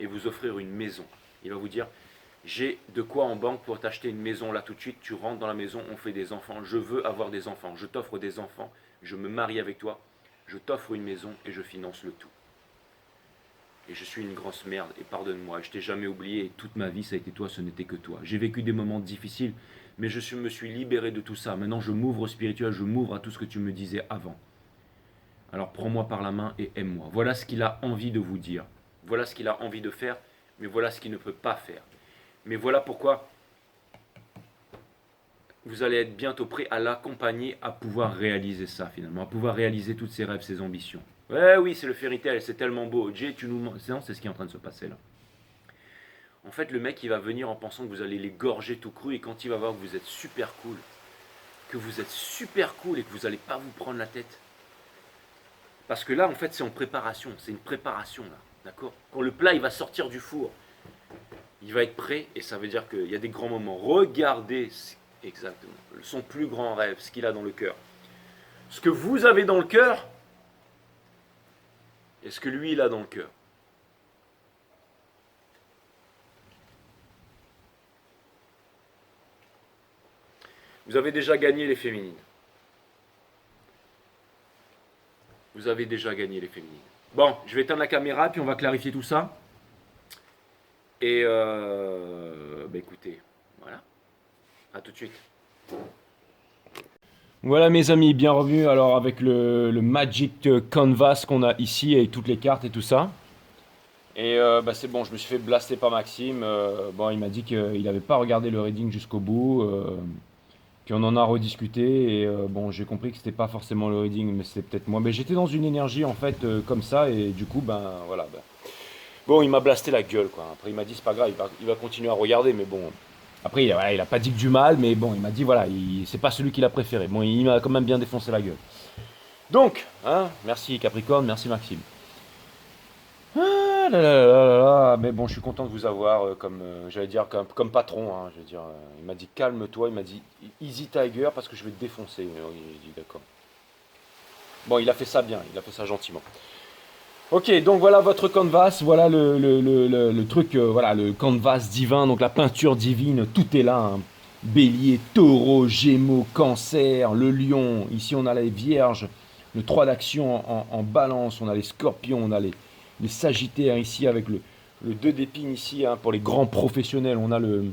et vous offrir une maison. Il va vous dire, j'ai de quoi en banque pour t'acheter une maison là tout de suite. Tu rentres dans la maison, on fait des enfants. Je veux avoir des enfants. Je t'offre des enfants. Je me marie avec toi. Je t'offre une maison et je finance le tout. Et je suis une grosse merde et pardonne-moi. Je t'ai jamais oublié et toute ma vie, ça a été toi, ce n'était que toi. J'ai vécu des moments difficiles. Mais me suis libéré de tout ça. Maintenant, je m'ouvre au spirituel, je m'ouvre à tout ce que tu me disais avant. Alors prends-moi par la main et aime-moi. Voilà ce qu'il a envie de vous dire. Voilà ce qu'il a envie de faire, mais voilà ce qu'il ne peut pas faire. Mais voilà pourquoi vous allez être bientôt prêt à l'accompagner à pouvoir réaliser ça finalement, à pouvoir réaliser tous ses rêves, ses ambitions. Ouais, oui, c'est le fairy tale, c'est tellement beau. Jay, tu nous... Non, c'est ce qui est en train de se passer là. En fait, le mec, il va venir en pensant que vous allez l'égorger tout cru, et quand il va voir que vous êtes super cool, et que vous n'allez pas vous prendre la tête. Parce que là, en fait, c'est en préparation, c'est une préparation, là, d'accord? Quand le plat, il va sortir du four, il va être prêt, et ça veut dire qu'il y a des grands moments. Regardez exactement son plus grand rêve, ce qu'il a dans le cœur. Ce que vous avez dans le cœur, et ce que lui, il a dans le cœur. Vous avez déjà gagné les féminines. Vous avez déjà gagné les féminines. Bon, je vais éteindre la caméra, puis on va clarifier tout ça. Et écoutez, voilà. À tout de suite. Voilà mes amis, bienvenue alors avec le Magic Canvas qu'on a ici, avec toutes les cartes et tout ça. Et c'est bon, je me suis fait blaster par Maxime. Il m'a dit qu'il n'avait pas regardé le reading jusqu'au bout. Puis on en a rediscuté et j'ai compris que c'était pas forcément le reading, mais c'était peut-être moi. Mais j'étais dans une énergie en fait comme ça et du coup voilà. Bon, il m'a blasté la gueule quoi. Après il m'a dit c'est pas grave, il va continuer à regarder, mais bon. Après il a pas dit que du mal, mais bon il m'a dit voilà, c'est pas celui qu'il a préféré. Bon, il m'a quand même bien défoncé la gueule. Donc, merci Capricorne, merci Maxime. Ah là là là là là, mais bon, je suis content de vous avoir j'allais dire, comme patron. Je veux dire, il m'a dit calme-toi, il m'a dit easy Tiger parce que je vais te défoncer. Il dit d'accord. Bon, il a fait ça bien, il a fait ça gentiment. Ok, donc voilà votre canvas, voilà le truc, voilà le canvas divin, donc la peinture divine, tout est là. Bélier, taureau, gémeaux, cancer, le lion, ici on a les vierges, le 3 d'action en balance, on a les scorpions, on a les sagittaires ici avec le 2 d'épines ici, pour les grands professionnels, on a le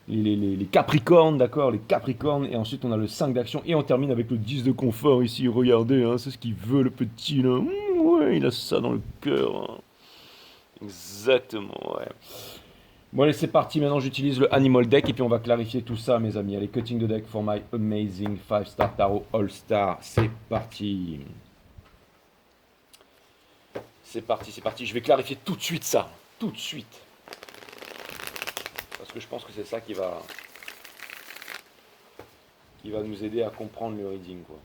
les Capricornes, d'accord, les Capricornes, et ensuite on a le 5 d'action, et on termine avec le 10 de confort ici, regardez, hein, c'est ce qu'il veut le petit là. Ouais, il a ça dans le cœur, hein. Exactement, ouais. Bon allez, c'est parti, maintenant j'utilise le Animal Deck, et puis on va clarifier tout ça mes amis. Allez, cutting the deck for my amazing 5-star tarot all-star, c'est parti. C'est parti, c'est parti, je vais clarifier tout de suite ça, tout de suite. Parce que je pense que c'est ça qui va nous aider à comprendre le reading, quoi.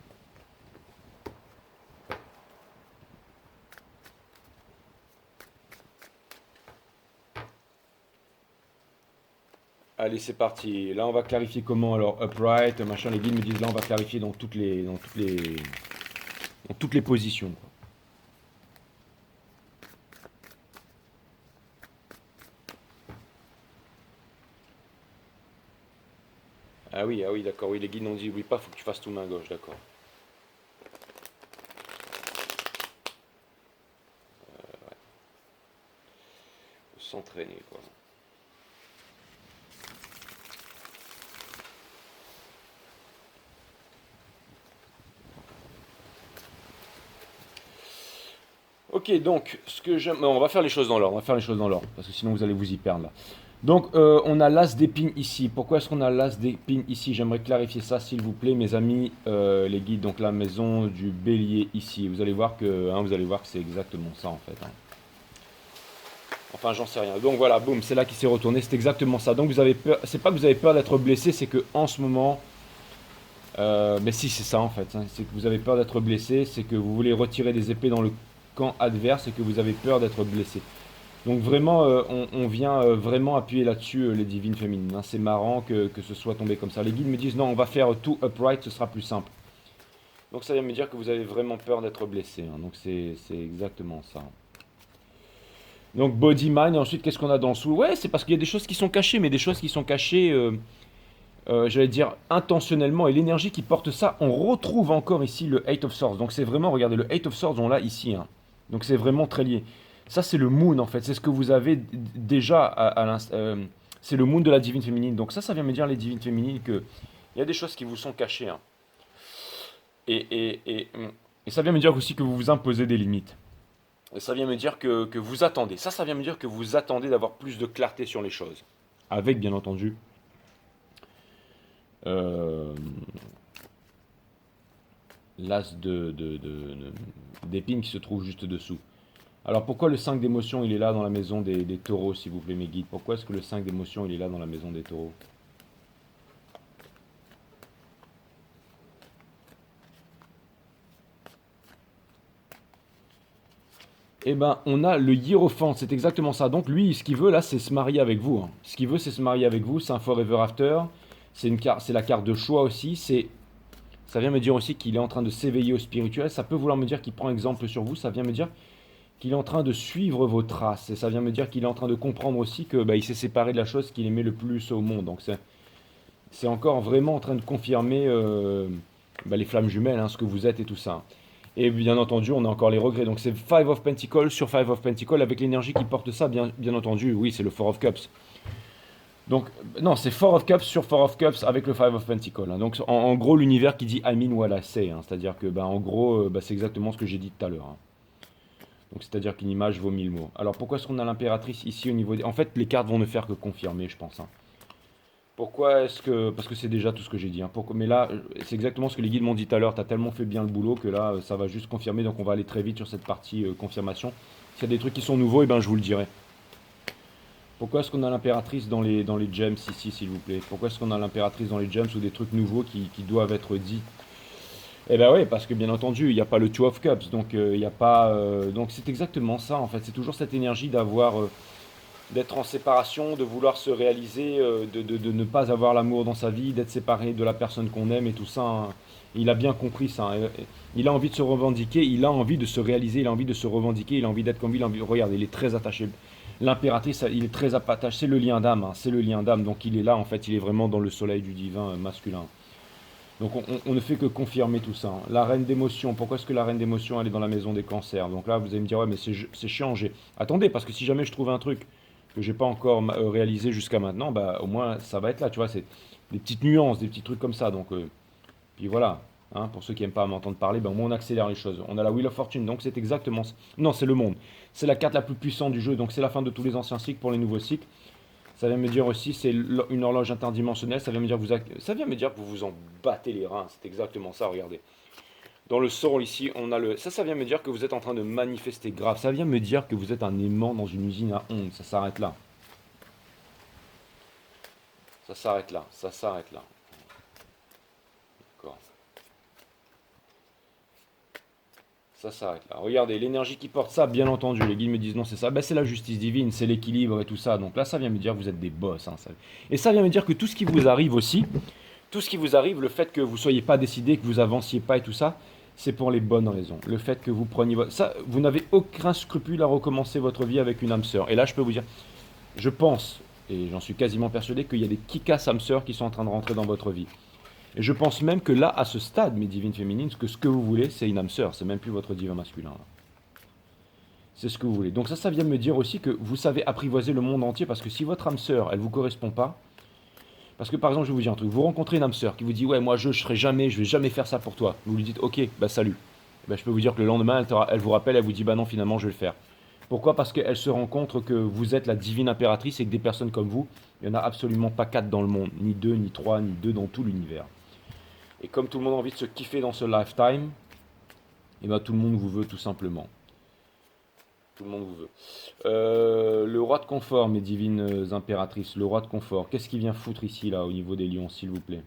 Allez, c'est parti. Là, on va clarifier comment. Alors, upright, machin, les guides me disent là, on va clarifier dans toutes les positions, quoi. Ah oui, d'accord. Oui, les guides ont dit, oui, pas, faut que tu fasses tout main gauche, d'accord. Faut s'entraîner, quoi. Ok, donc, ce que j'aime. On va faire les choses dans l'ordre, on va faire les choses dans l'ordre, parce que sinon vous allez vous y perdre là. Donc, on a l'as d'épines ici. Pourquoi est-ce qu'on a l'as d'épines ici? J'aimerais clarifier ça, s'il vous plaît, mes amis, les guides. Donc, la maison du bélier ici. Vous allez voir que c'est exactement ça en fait, hein. Enfin, j'en sais rien. Donc voilà, boum, c'est là qui s'est retourné. C'est exactement ça. Donc vous avez peur. C'est pas que vous avez peur d'être blessé, c'est que en ce moment, mais si, c'est ça en fait, hein. C'est que vous avez peur d'être blessé, c'est que vous voulez retirer des épées dans le camp adverse et que vous avez peur d'être blessé. Donc vraiment, on vient vraiment appuyer là-dessus les divines féminines, hein. C'est marrant que ce soit tombé comme ça. Les guides me disent non, on va faire tout upright, ce sera plus simple. Donc ça vient me dire que vous avez vraiment peur d'être blessé, hein. Donc c'est exactement ça. Donc body mind, et ensuite qu'est-ce qu'on a dans le sous? Ouais, c'est parce qu'il y a des choses qui sont cachées, mais des choses qui sont cachées, j'allais dire intentionnellement, et l'énergie qui porte ça, on retrouve encore ici le Eight of Swords. Donc c'est vraiment, regardez, le Eight of Swords, on l'a ici, hein. Donc c'est vraiment très lié. Ça c'est le moon en fait, c'est ce que vous avez déjà c'est le moon de la divine féminine. Donc ça vient me dire les divines féminines que il y a des choses qui vous sont cachées, hein. Et, et, et, et ça vient me dire aussi que vous vous imposez des limites. Et ça vient me dire que vous attendez. Ça vient me dire que vous attendez d'avoir plus de clarté sur les choses. Avec bien entendu euh, l'as d'épines qui se trouve juste dessous. Alors pourquoi le 5 d'émotion il est là dans la maison des taureaux, s'il vous plaît mes guides? Pourquoi est-ce que le 5 d'émotion il est là dans la maison des taureaux? Eh ben on a le hiérophant, c'est exactement ça. Donc lui ce qu'il veut là c'est se marier avec vous, hein. Ce qu'il veut c'est se marier avec vous, c'est un forever after. C'est la carte de choix aussi. Ça vient me dire aussi qu'il est en train de s'éveiller au spirituel. Ça peut vouloir me dire qu'il prend exemple sur vous. Ça vient me dire qu'il est en train de suivre vos traces. Et ça vient me dire qu'il est en train de comprendre aussi que bah, il s'est séparé de la chose qu'il aimait le plus au monde. Donc c'est encore vraiment en train de confirmer bah, les flammes jumelles, hein, ce que vous êtes et tout ça. Et bien entendu, on a encore les regrets. Donc c'est Five of Pentacles sur Five of Pentacles avec l'énergie qui porte ça, bien entendu. Oui, c'est le Four of Cups. Donc, non, c'est Four of Cups sur Four of Cups avec le Five of Pentacles, hein. Donc, en gros, l'univers qui dit I mean what I say, hein. C'est-à-dire que, bah, en gros, bah, c'est exactement ce que j'ai dit tout à l'heure, hein. Donc, c'est-à-dire qu'une image vaut 1000 mots. Alors, pourquoi est-ce qu'on a l'impératrice ici au niveau des... En fait, les cartes vont ne faire que confirmer, je pense, hein. Pourquoi est-ce que... Parce que c'est déjà tout ce que j'ai dit, hein. Mais là, c'est exactement ce que les guides m'ont dit tout à l'heure. Tu as tellement fait bien le boulot que là, ça va juste confirmer. Donc, on va aller très vite sur cette partie confirmation. S'il y a des trucs qui sont nouveaux, eh ben, je vous le dirai. Pourquoi est-ce qu'on a l'impératrice dans les gems ici, s'il vous plaît? Pourquoi est-ce qu'on a l'impératrice dans les gems ou des trucs nouveaux qui doivent être dits? Eh ben oui, parce que bien entendu, il n'y a pas le Two of Cups, donc il n'y a pas... donc c'est exactement ça, en fait. C'est toujours cette énergie d'avoir... d'être en séparation, de vouloir se réaliser, de ne pas avoir l'amour dans sa vie, d'être séparé de la personne qu'on aime et tout ça, hein. Il a bien compris ça, hein. Il a envie de se revendiquer, il a envie de se réaliser, il a envie de se revendiquer, il a envie d'être comme il a envie... Regarde, il est très attaché. L'impératrice, il est très attaché, c'est le lien d'âme, hein, c'est le lien d'âme. Donc il est là, en fait, il est vraiment dans le soleil du divin masculin. Donc on ne fait que confirmer tout ça, hein. La reine d'émotion, pourquoi est-ce que la reine d'émotion, elle est dans la maison des cancers? Donc là, vous allez me dire, ouais, mais c'est chiant, Attendez, parce que si jamais je trouve un truc que j'ai pas encore réalisé jusqu'à maintenant, bah, au moins ça va être là, tu vois, c'est des petites nuances, des petits trucs comme ça. Donc, puis voilà, hein, pour ceux qui n'aiment pas m'entendre parler, ben, au moins on accélère les choses. On a la Wheel of Fortune, donc c'est exactement ça. Non, c'est le monde. C'est la carte la plus puissante du jeu, donc c'est la fin de tous les anciens cycles pour les nouveaux cycles. Ça vient me dire aussi, c'est une horloge interdimensionnelle, ça vient me dire, ça vient me dire que vous vous en battez les reins, c'est exactement ça, regardez. Dans le sort ici, on a le... Ça vient me dire que vous êtes en train de manifester grave. Ça vient me dire que vous êtes un aimant dans une usine à ondes. Ça s'arrête là. Ça s'arrête là. Ça s'arrête là. D'accord. Ça s'arrête là. Regardez, l'énergie qui porte ça, bien entendu. Les guides me disent non, c'est ça. Ben, c'est la justice divine, c'est l'équilibre et tout ça. Donc là, ça vient me dire que vous êtes des boss. Hein, ça. Et ça vient me dire que tout ce qui vous arrive aussi, tout ce qui vous arrive, le fait que vous ne soyez pas décidé, que vous avanciez pas et tout ça, c'est pour les bonnes raisons. Le fait que vous preniez votre... Ça, vous n'avez aucun scrupule à recommencer votre vie avec une âme sœur. Et là, je peux vous dire, je pense, et j'en suis quasiment persuadé, qu'il y a des kick-ass âmes sœurs qui sont en train de rentrer dans votre vie. Et je pense même que là, à ce stade, mes divines féminines, que ce que vous voulez, c'est une âme sœur. C'est même plus votre divin masculin. Là. C'est ce que vous voulez. Donc ça vient de me dire aussi que vous savez apprivoiser le monde entier, parce que si votre âme sœur, elle ne vous correspond pas, parce que par exemple, je vais vous dire un truc, vous rencontrez une âme sœur qui vous dit ouais, moi je vais jamais faire ça pour toi. Vous lui dites ok, bah salut. Bah, je peux vous dire que le lendemain, elle vous rappelle, elle vous dit bah non, finalement je vais le faire. Pourquoi? Parce qu'elle se rend compte que vous êtes la divine impératrice et que des personnes comme vous, il n'y en a absolument pas 4 dans le monde, ni 2, ni 3, ni 2 dans tout l'univers. Et comme tout le monde a envie de se kiffer dans ce lifetime, et ben tout le monde vous veut tout simplement. Tout le monde vous veut. Le roi de confort, mes divines impératrices, le roi de confort. Qu'est-ce qu'il vient foutre ici, là, au niveau des lions, s'il vous plaît?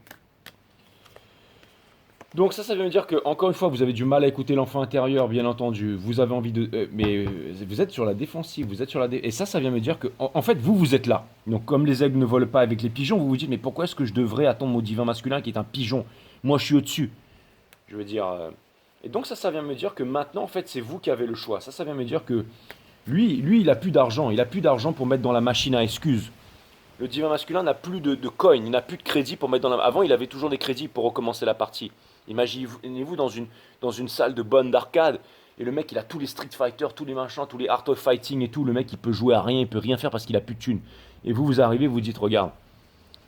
Donc ça veut dire que, encore une fois, vous avez du mal à écouter l'enfant intérieur, bien entendu. Vous avez envie de... mais vous êtes sur la défensive, vous êtes sur la... Et ça vient me dire que, en fait, vous êtes là. Donc comme les aigles ne volent pas avec les pigeons, vous vous dites, mais pourquoi est-ce que je devrais attendre mon divin masculin qui est un pigeon? Moi, je suis au-dessus. Je veux dire... Et donc ça vient me dire que maintenant, en fait, c'est vous qui avez le choix. Ça vient me dire que lui, il a plus d'argent. Il a plus d'argent pour mettre dans la machine à excuses. Le divin masculin n'a plus de coin, il n'a plus de crédit pour mettre dans la... Avant, il avait toujours des crédits pour recommencer la partie. Imaginez-vous dans une salle de bonne d'arcade, et le mec, il a tous les Street Fighter, tous les machins, tous les Art of Fighting et tout. Le mec, il peut jouer à rien, il peut rien faire parce qu'il a plus de thunes. Et vous arrivez, vous dites, regarde,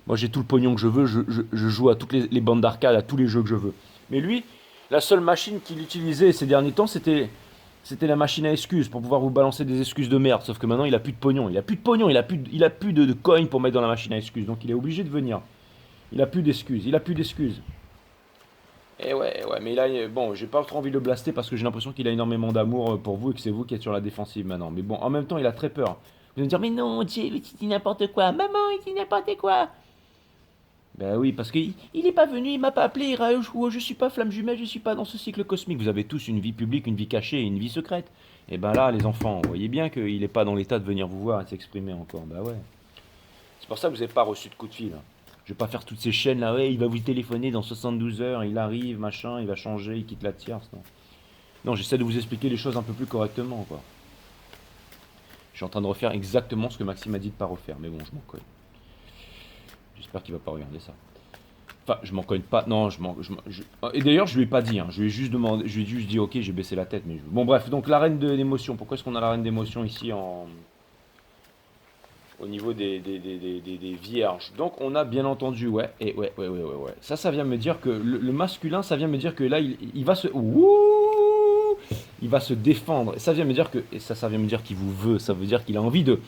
moi j'ai tout le pognon que je veux, je joue à toutes les bandes d'arcade, à tous les jeux que je veux. Mais lui, la seule machine qu'il utilisait ces derniers temps, c'était la machine à excuses pour pouvoir vous balancer des excuses de merde. Sauf que maintenant, il a plus de pognon. Il a plus de pognon, il a plus de coin pour mettre dans la machine à excuses. Donc il est obligé de venir. Il a plus d'excuses, il a plus d'excuses. Et ouais, mais là, bon, j'ai pas trop envie de le blaster parce que j'ai l'impression qu'il a énormément d'amour pour vous et que c'est vous qui êtes sur la défensive maintenant. Mais bon, en même temps, il a très peur. Vous allez me dire, mais non, Dieu, il dit n'importe quoi. Maman, il dit n'importe quoi. Ben oui, parce qu'il n'est pas venu, il m'a pas appelé, je suis pas flamme jumelle, je suis pas dans ce cycle cosmique. Vous avez tous une vie publique, une vie cachée et une vie secrète. Et ben là, les enfants, vous voyez bien qu'il n'est pas dans l'état de venir vous voir et de s'exprimer encore. Ben ouais. C'est pour ça que vous n'avez pas reçu de coup de fil. Je vais pas faire toutes ces chaînes là, ouais, il va vous téléphoner dans 72 heures, il arrive, machin, il va changer, il quitte la tierce. Non, j'essaie de vous expliquer les choses un peu plus correctement, quoi. Je suis en train de refaire exactement ce que Maxime a dit de pas refaire, mais bon, je m'en cogne. J'espère qu'il va pas regarder ça. Enfin, je m'en cogne pas. Non, Et d'ailleurs, je lui ai pas dit. Hein. Je lui ai juste demandé. Je lui ai juste dit, ok, j'ai baissé la tête. Mais bon, bref. Donc la reine d'émotion. Pourquoi est-ce qu'on a la reine d'émotion ici au niveau des vierges? Donc on a bien entendu, ouais. Et ouais. Ça vient me dire que le masculin, ça vient me dire que là, il va se. Ouh, il va se défendre. Et ça vient me dire que. Et ça vient me dire qu'il vous veut. Ça veut dire qu'il a envie de.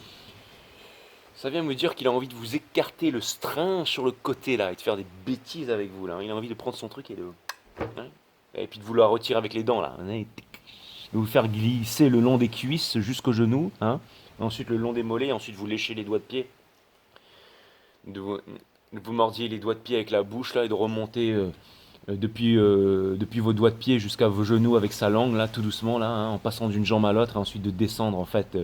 Ça vient me dire qu'il a envie de vous écarter le string sur le côté là et de faire des bêtises avec vous là. Il a envie de prendre son truc et de... Hein, et puis de vous la retirer avec les dents là. De vous faire glisser le long des cuisses jusqu'au genou. Hein, ensuite le long des mollets. Ensuite vous léchez les doigts de pied. De vous mordiez les doigts de pied avec la bouche là et de remonter depuis vos doigts de pied jusqu'à vos genoux avec sa langue là tout doucement là. Hein, en passant d'une jambe à l'autre et ensuite de descendre en fait...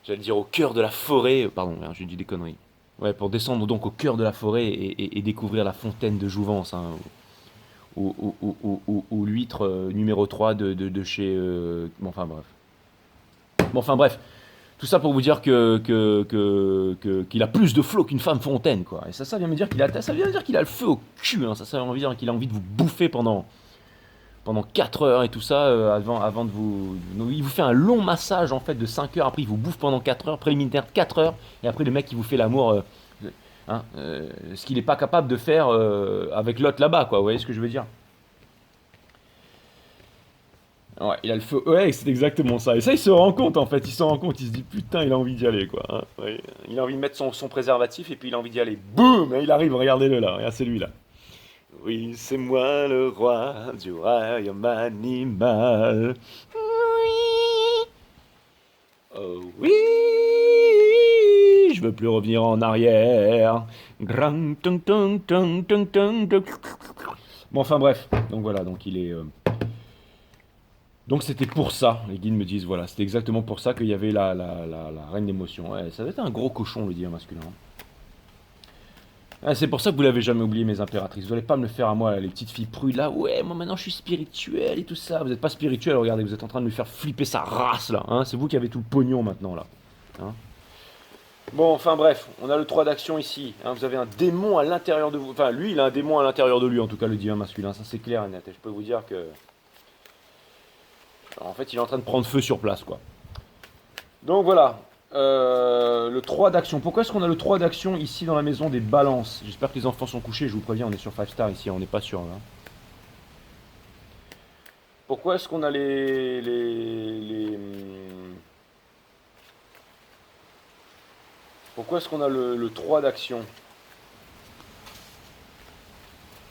J'allais dire au cœur de la forêt, pardon, j'ai dit des conneries. Ouais, pour descendre donc au cœur de la forêt et découvrir la fontaine de Jouvence, hein, ou l'huître numéro 3 de chez... Bon, enfin bref, tout ça pour vous dire qu'il a plus de flow qu'une femme fontaine, quoi. Et ça vient me dire qu'il a le feu au cul, hein, ça vient me dire qu'il a envie de vous bouffer pendant pendant 4 heures et tout ça, avant de vous... Il vous fait un long massage en fait de 5 heures, après il vous bouffe pendant 4 heures, préliminaire 4 heures, et après le mec il vous fait l'amour, ce qu'il n'est pas capable de faire avec l'autre là-bas, quoi, vous voyez ce que je veux dire? Ouais, il a le feu, ouais, c'est exactement ça, et ça il se rend compte en fait, il se rend compte, il se dit putain il a envie d'y aller, quoi. Hein. Ouais. Il a envie de mettre son préservatif, et puis il a envie d'y aller, boum, et il arrive, regardez-le là, regarde, c'est lui là. Oui, c'est moi le roi du royaume animal. Oui. Oh oui, je veux plus revenir en arrière. Grand, tung, tung, tung, tung, tung, tung. Bon, enfin bref, donc voilà, donc il est... Donc c'était pour ça, les guides me disent, voilà, c'était exactement pour ça qu'il y avait la reine d'émotion. Ouais, ça va être un gros cochon, le dire masculin. Ah, c'est pour ça que vous l'avez jamais oublié, mes impératrices. Vous n'allez pas me le faire à moi, là, les petites filles prudes là. Ouais, moi maintenant je suis spirituel et tout ça. Vous n'êtes pas spirituel, regardez, vous êtes en train de lui faire flipper sa race là. Hein. C'est vous qui avez tout le pognon maintenant là. Hein. Bon, enfin bref, on a le 3 d'action ici. Hein. Vous avez un démon à l'intérieur de vous. Enfin, lui, il a un démon à l'intérieur de lui, en tout cas, le divin masculin. Ça, c'est clair et net. Et je peux vous dire que. Alors, en fait, il est en train de prendre feu sur place, quoi. Donc voilà. Le 3 d'action. Pourquoi est-ce qu'on a le 3 d'action ici dans la maison des balances? J'espère que les enfants sont couchés, je vous préviens, on est sur 5 star ici, on n'est pas sûr. Hein. Pourquoi est-ce qu'on a Pourquoi est-ce qu'on a le 3 d'action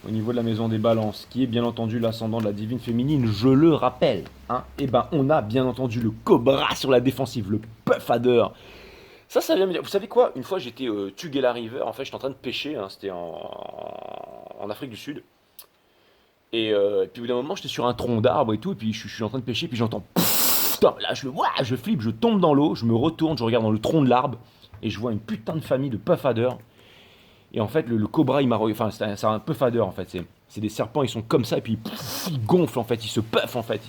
au niveau de la maison des balances, qui est bien entendu l'ascendant de la divine féminine, je le rappelle. Hein, et ben on a bien entendu le cobra sur la défensive, le puffadeur. Ça vient me dire. Vous savez quoi? Une fois j'étais Tugela River, en fait j'étais en train de pêcher, hein, c'était en Afrique du Sud. Et puis au bout d'un moment j'étais sur un tronc d'arbre et tout, et puis je suis en train de pêcher, puis j'entends. Putain, là je le vois, je flippe, je tombe dans l'eau, je me retourne, je regarde dans le tronc de l'arbre, et je vois une putain de famille de puffadeurs. Et en fait le cobra il m'a. Enfin c'est un puffadeur en fait, c'est des serpents, ils sont comme ça, et puis ils gonflent en fait, ils se puffent en fait.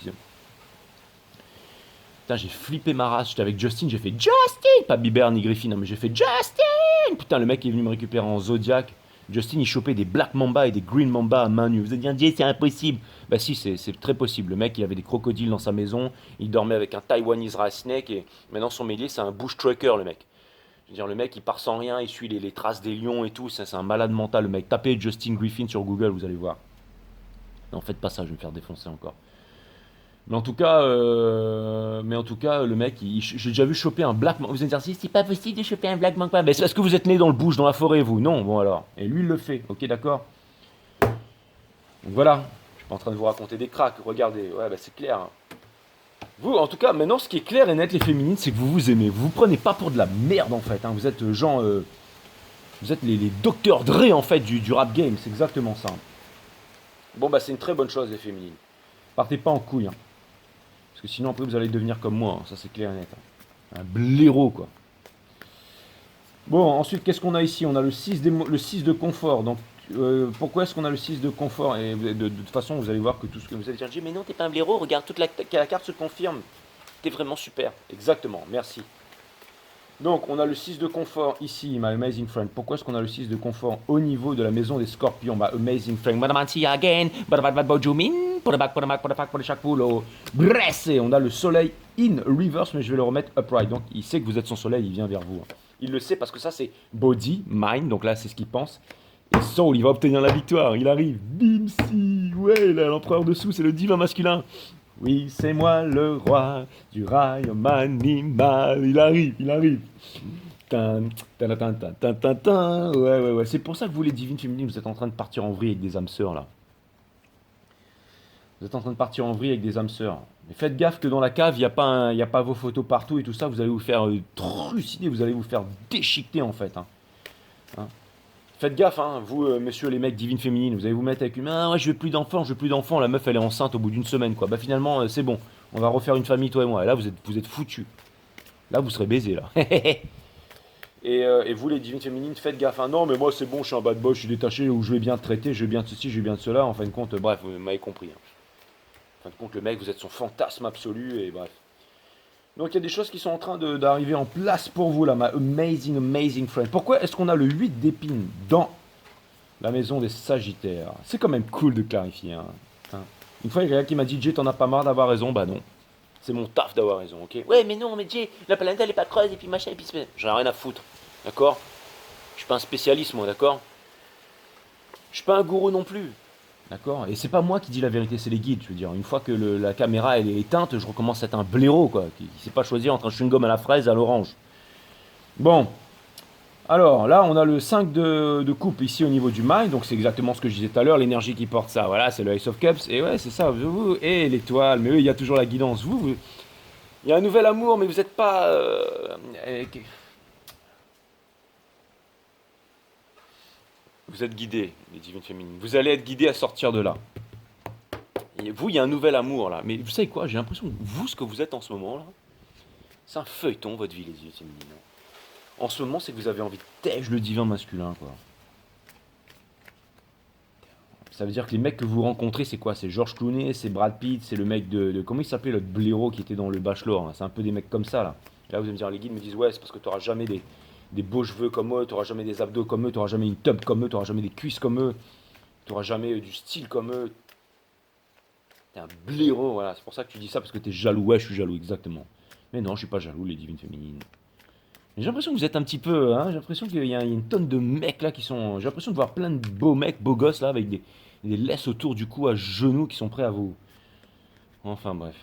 Putain, j'ai flippé ma race, j'étais avec Justin, j'ai fait Justin, pas Bieber ni Griffin, non, mais j'ai fait Justin. Putain, le mec est venu me récupérer en Zodiac. Justin, il chopait des Black Mamba et des Green Mamba à main nue. Vous allez dire, c'est impossible. Bah si, c'est très possible. Le mec, il avait des crocodiles dans sa maison, il dormait avec un Taiwanese Rat Snake, et maintenant son métier, c'est un bush trucker, le mec. Je veux dire, le mec, il part sans rien, il suit les traces des lions et tout, c'est un malade mental, le mec. Tapez Justin Griffin sur Google, vous allez voir. Non, faites pas ça, je vais me faire défoncer encore. Mais en tout cas, le mec, j'ai déjà vu choper un Black Mamba. Vous allez dire, c'est pas possible de choper un Black Mamba. Mais c'est parce que vous êtes né dans le bush, dans la forêt, vous. Non, bon alors. Et lui, il le fait. Ok, d'accord. Donc voilà. Je suis pas en train de vous raconter des cracks. Regardez. Ouais, bah c'est clair. Hein. Vous, en tout cas, maintenant, ce qui est clair et net, les féminines, c'est que vous vous aimez. Vous vous prenez pas pour de la merde, en fait. Hein. Vous êtes gens. Vous êtes les Dr. Dre, en fait, du rap game. C'est exactement ça. Bon, bah c'est une très bonne chose, les féminines. Partez pas en couille. Hein. Parce que sinon, après, vous allez devenir comme moi, hein, ça c'est clair et net. Hein. Un blaireau, quoi. Bon, ensuite, qu'est-ce qu'on a ici? On a le 6 de confort. Donc, pourquoi est-ce qu'on a le 6 de confort? Et de toute façon, vous allez voir que tout ce que vous allez dire, mais non, t'es pas un blaireau, regarde, toute la carte se confirme. T'es vraiment super. Exactement, merci. Donc, on a le 6 de confort ici, my amazing friend. Pourquoi est-ce qu'on a le 6 de confort au niveau de la maison des scorpions? Bah, amazing friend. Again. Bressé. On a le soleil in reverse, mais je vais le remettre upright. Donc, il sait que vous êtes son soleil, il vient vers vous. Il le sait parce que ça, c'est body, mind. Donc là, c'est ce qu'il pense. Et soul, il va obtenir la victoire. Il arrive. Bim, si. Ouais, là, l'empereur dessous, c'est le divin masculin. Oui, c'est moi le roi du royaume animal. Il arrive, il arrive. Ouais. C'est pour ça que vous, les divines féminines, vous êtes en train de partir en vrille avec des âmes sœurs, là. Vous êtes en train de partir en vrille avec des âmes sœurs. Mais faites gaffe que dans la cave, il n'y a pas vos photos partout et tout ça. Vous allez vous faire trucider, vous allez vous faire déchiqueter, en fait. Hein. Faites gaffe, hein, vous, messieurs les mecs divines féminines, vous allez vous mettre avec une ah ouais, je veux plus d'enfants, la meuf elle est enceinte au bout d'une semaine, quoi. Bah finalement, c'est bon, on va refaire une famille, toi et moi. Et là, vous êtes foutus. Là, vous serez baisés, là. Et vous, les divines féminines, faites gaffe. Hein. Non, mais moi, c'est bon, je suis un bad boy, je suis détaché, ou je vais bien te traiter, je vais bien de ceci, je vais bien de cela. En fin de compte, bref, vous m'avez compris. Hein. En fin de compte, le mec, vous êtes son fantasme absolu, et bref. Donc il y a des choses qui sont en train d'arriver en place pour vous là, ma amazing friend. Pourquoi est-ce qu'on a le 8 d'épines dans la maison des Sagittaires? C'est quand même cool de clarifier. Hein. Une fois, il y a quelqu'un qui m'a dit, Jay, t'en as pas marre d'avoir raison? Bah non. C'est mon taf d'avoir raison, ok? Ouais, mais non, mais Jay, la planète elle est pas creuse, et puis machin, et puis j'en ai rien à foutre, d'accord? Je suis pas un spécialiste, moi, d'accord? Je suis pas un gourou non plus, d'accord? Et c'est pas moi qui dis la vérité, c'est les guides, je veux dire. Une fois que la caméra elle est éteinte, je recommence à être un blaireau, quoi, qui sait pas choisir entre un chewing-gum à la fraise et à l'orange. Bon, alors là, on a le 5 de coupe ici au niveau du mail, donc c'est exactement ce que je disais tout à l'heure, l'énergie qui porte ça. Voilà, c'est le Ace of Cups, et ouais, c'est ça, vous, et l'étoile, mais eux, il y a toujours la guidance. Il y a un nouvel amour, mais vous n'êtes pas. Vous êtes guidés, les divines féminines. Vous allez être guidés à sortir de là. Et vous, il y a un nouvel amour là. Mais vous savez quoi? J'ai l'impression que vous, ce que vous êtes en ce moment là, c'est un feuilleton, votre vie, les divines féminines. En ce moment, c'est que vous avez envie de tège le divin masculin, quoi. Ça veut dire que les mecs que vous rencontrez, c'est quoi? C'est George Clooney, c'est Brad Pitt, c'est le mec comment il s'appelait l'autre blaireau qui était dans le Bachelor, hein. C'est un peu des mecs comme ça, là. Et là, vous allez me dire, les guides me disent, ouais, c'est parce que tu n'auras jamais des beaux cheveux comme eux, tu n'auras jamais des abdos comme eux, tu n'auras jamais une tub comme eux, tu n'auras jamais des cuisses comme eux, tu n'auras jamais du style comme eux. T'es un blaireau, voilà. C'est pour ça que tu dis ça, parce que t'es jaloux. Ouais, je suis jaloux, exactement. Mais non, je suis pas jaloux, les divines féminines. J'ai l'impression que vous êtes un petit peu, hein, j'ai l'impression qu'il y a une tonne de mecs là qui sont. J'ai l'impression de voir plein de beaux mecs, beaux gosses là, avec des laisses autour du cou à genoux qui sont prêts à vous. Enfin bref.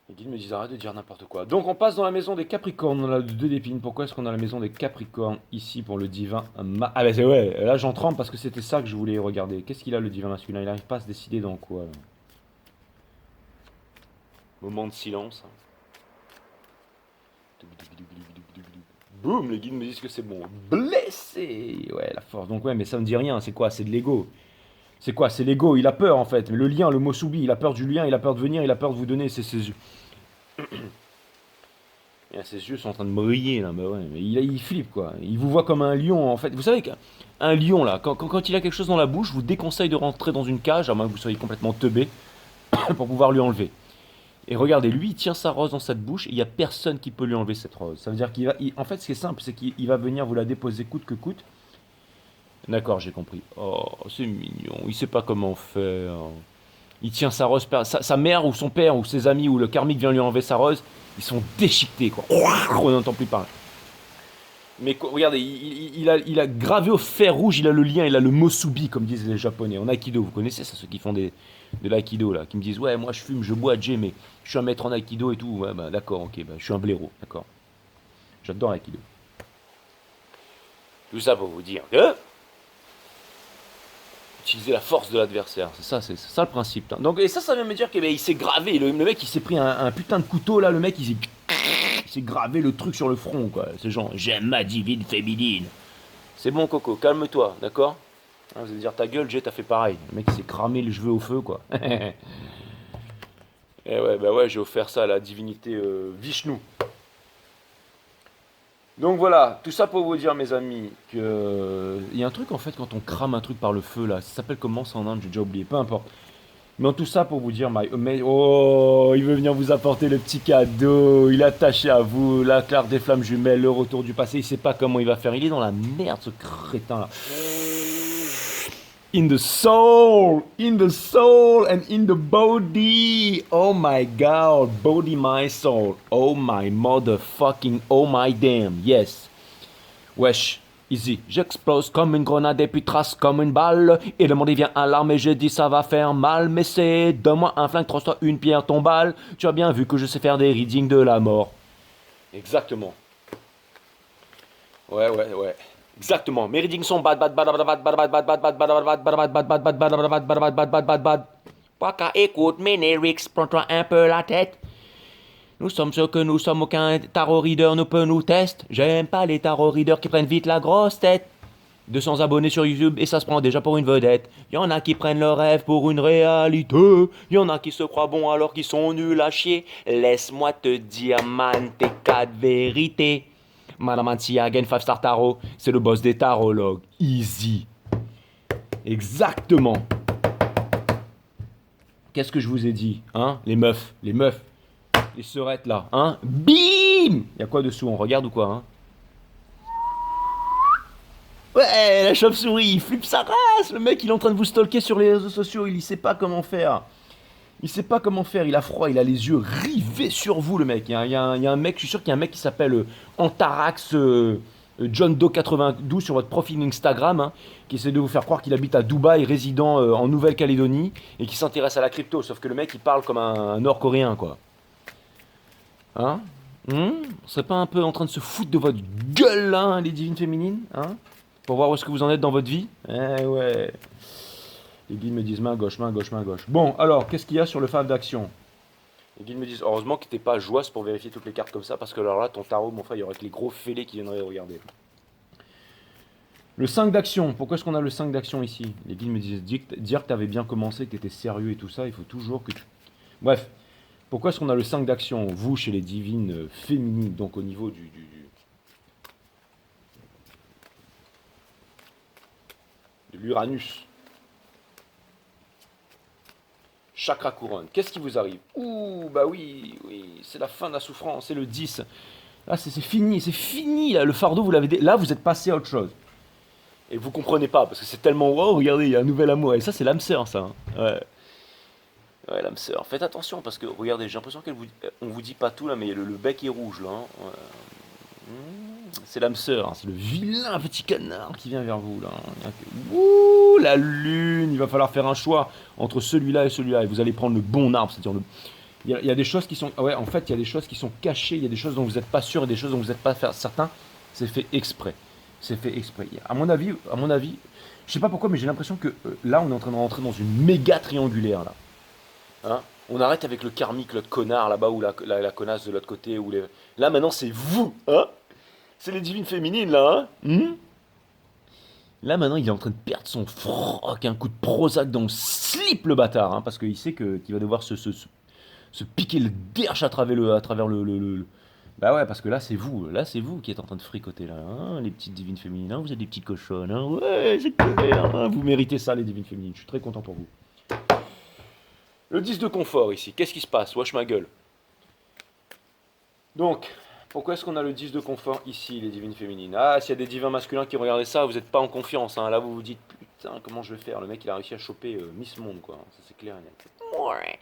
Les guides me disent arrête de dire n'importe quoi. Donc on passe dans la maison des Capricornes, on a deux d'épines. Pourquoi est-ce qu'on a la maison des Capricornes ici pour le divin Ah bah c'est ouais, là j'en tremble parce que c'était ça que je voulais regarder. Qu'est-ce qu'il a le divin masculin? Il n'arrive pas à se décider dans quoi là. Moment de silence. Boum, les guides me disent que c'est bon. Blessé. Ouais, la force. Donc ouais, mais ça me dit rien. C'est quoi? C'est de l'ego. C'est quoi? C'est l'ego. Il a peur en fait. Mais le lien, le mot soubi, il a peur du lien, il a peur de venir, il a peur de vous donner. C'est ses yeux. Et ses yeux sont en train de briller là. Mais ouais, mais il flippe quoi. Il vous voit comme un lion en fait. Vous savez qu'un lion là, quand il a quelque chose dans la bouche, je vous déconseille de rentrer dans une cage, à moins que vous soyez complètement teubé, pour pouvoir lui enlever. Et regardez, lui, il tient sa rose dans cette bouche et il n'y a personne qui peut lui enlever cette rose. Ça veut dire en fait, ce qui est simple, c'est qu'il va venir vous la déposer coûte que coûte. D'accord, j'ai compris. Oh, c'est mignon. Il sait pas comment faire. Il tient sa rose. Sa mère ou son père ou ses amis ou le karmique vient lui enlever sa rose. Ils sont déchiquetés, quoi. On n'entend plus parler. Mais regardez, il a gravé au fer rouge, il a le lien, il a le mosubi, comme disent les Japonais. En Aikido, vous connaissez ça, ceux qui font de l'aïkido, là, qui me disent, ouais, moi je fume, je bois, Jay, mais je suis un maître en Aikido et tout. Ouais, bah d'accord, ok, bah, je suis un blaireau, d'accord. J'adore l'aïkido. Tout ça pour vous dire que utiliser la force de l'adversaire, c'est ça le principe. Hein. Donc, et ça vient me dire qu'il s'est gravé, le mec il s'est pris un putain de couteau là, le mec il s'est gravé le truc sur le front, quoi. C'est genre, j'aime ma divine féminine. C'est bon, Coco, calme-toi, d'accord? Hein, vous allez dire, ta gueule, Jay, t'as fait pareil. Le mec, il s'est cramé les cheveux au feu, quoi. Et ouais, bah ouais, j'ai offert ça à la divinité Vishnu. Donc voilà, tout ça pour vous dire, mes amis, que il y a un truc, en fait, quand on crame un truc par le feu, là, ça s'appelle comment ça en Inde, j'ai déjà oublié, peu importe. Mais tout ça pour vous dire, oh, il veut venir vous apporter le petit cadeau, il est attaché à vous, la claire des flammes jumelles, le retour du passé, il sait pas comment il va faire, il est dans la merde ce crétin là. In the soul and in the body, oh my god, body my soul, oh my motherfucking, oh my damn, yes. Wesh. Easy, j'explose comme une grenade et puis trace comme une balle. Et le monde il vient à l'arme et je dis ça va faire mal. Mais c'est donne-moi un flingue, transforme une pierre, ton balle. Tu as bien vu que je sais faire des readings de la mort. Exactement. Ouais. Exactement. Mes readings sont bad. Pas qu'à écoute mes lyrics, prends-toi un peu la tête. Nous sommes ceux que nous sommes, aucun tarot reader ne peut nous tester. J'aime pas les tarot readers qui prennent vite la grosse tête. 200 abonnés sur YouTube et ça se prend déjà pour une vedette. Y'en a qui prennent leur rêve pour une réalité. Y'en a qui se croient bons alors qu'ils sont nuls à chier. Laisse-moi te dire, man, tes 4 vérités. Madame Antiagen, 5-star tarot, c'est le boss des tarologues. Easy. Exactement. Qu'est-ce que je vous ai dit, hein? Les meufs. Les sœurettes là, hein? Bim! Il y a quoi dessous? On regarde ou quoi, hein? Ouais, la chauve-souris, il flippe sa race. Le mec, il est en train de vous stalker sur les réseaux sociaux. Il sait pas comment faire. Il sait pas comment faire. Il a froid. Il a les yeux rivés sur vous, le mec. Il y a un mec, je suis sûr qu'il y a un mec qui s'appelle Antarax John Doe 92 sur votre profil Instagram, hein, qui essaie de vous faire croire qu'il habite à Dubaï, résident en Nouvelle-Calédonie, et qui s'intéresse à la crypto. Sauf que le mec, il parle comme un Nord-Coréen, quoi. Hein? On serait pas un peu en train de se foutre de votre gueule, là, hein, les divines féminines, hein? Pour voir où est-ce que vous en êtes dans votre vie? Eh ouais. Les guides me disent main gauche, main gauche, main gauche. Bon, alors, qu'est-ce qu'il y a sur le phare d'action? Les guides me disent, heureusement que t'es pas joie pour vérifier toutes les cartes comme ça, parce que alors là, ton tarot, mon frère, il y aurait que les gros fêlés qui viendraient regarder. Le 5 d'action, pourquoi est-ce qu'on a le 5 d'action ici? Les guides me disent, dire que t'avais bien commencé, que t'étais sérieux et tout ça, il faut toujours que tu... Bref, pourquoi est-ce qu'on a le 5 d'action? Vous, chez les divines féminines, donc au niveau de l'Uranus. Chakra couronne. Qu'est-ce qui vous arrive? Ouh, bah oui, c'est la fin de la souffrance, c'est le 10. Là, c'est fini, là, le fardeau, vous l'avez... Là, vous êtes passé à autre chose. Et vous comprenez pas, parce que c'est tellement... Wow, regardez, il y a un nouvel amour. Et ça, c'est l'âme sœur, ça. Hein. Ouais. Ouais, l'âme sœur. Faites attention, parce que, regardez, j'ai l'impression on vous dit pas tout, là, mais le bec est rouge, là. Hein. Ouais. C'est l'âme sœur, hein, c'est le vilain petit canard qui vient vers vous là. Ouh, la lune, il va falloir faire un choix entre celui-là et celui-là. Et vous allez prendre le bon arbre, c'est-à-dire il y a des choses qui sont... Ouais, en fait, il y a des choses qui sont cachées, il y a des choses dont vous n'êtes pas sûr et des choses dont vous n'êtes pas certain. C'est fait exprès. C'est fait exprès. À mon avis, je sais pas pourquoi, mais j'ai l'impression que là, on est en train de rentrer dans une méga triangulaire là. Hein, on arrête avec le karmique, l'autre connard là-bas, ou la connasse de l'autre côté. Là, maintenant, c'est vous. Hein, c'est les divines féminines, là. Hein. Là, maintenant, il est en train de perdre son froc. Un coup de Prozac dans le slip, le bâtard. Hein, parce qu'il sait qu'il va devoir se piquer le derche à travers le... Bah ouais, parce que là, c'est vous. Là, c'est vous qui êtes en train de fricoter, là. Hein, les petites divines féminines. Hein, vous êtes des petites cochonnes. Hein, ouais, c'est clair. Hein, vous méritez ça, les divines féminines. Je suis très content pour vous. Le 10 de confort, ici. Qu'est-ce qui se passe? Wesh ma gueule. Donc... Pourquoi est-ce qu'on a le 10 de confort ici, les divines féminines? Ah, s'il y a des divins masculins qui regardaient ça, vous n'êtes pas en confiance. Hein. Là, vous vous dites, putain, comment je vais faire? Le mec, il a réussi à choper Miss Monde, quoi. Ça, c'est clair. Ouais.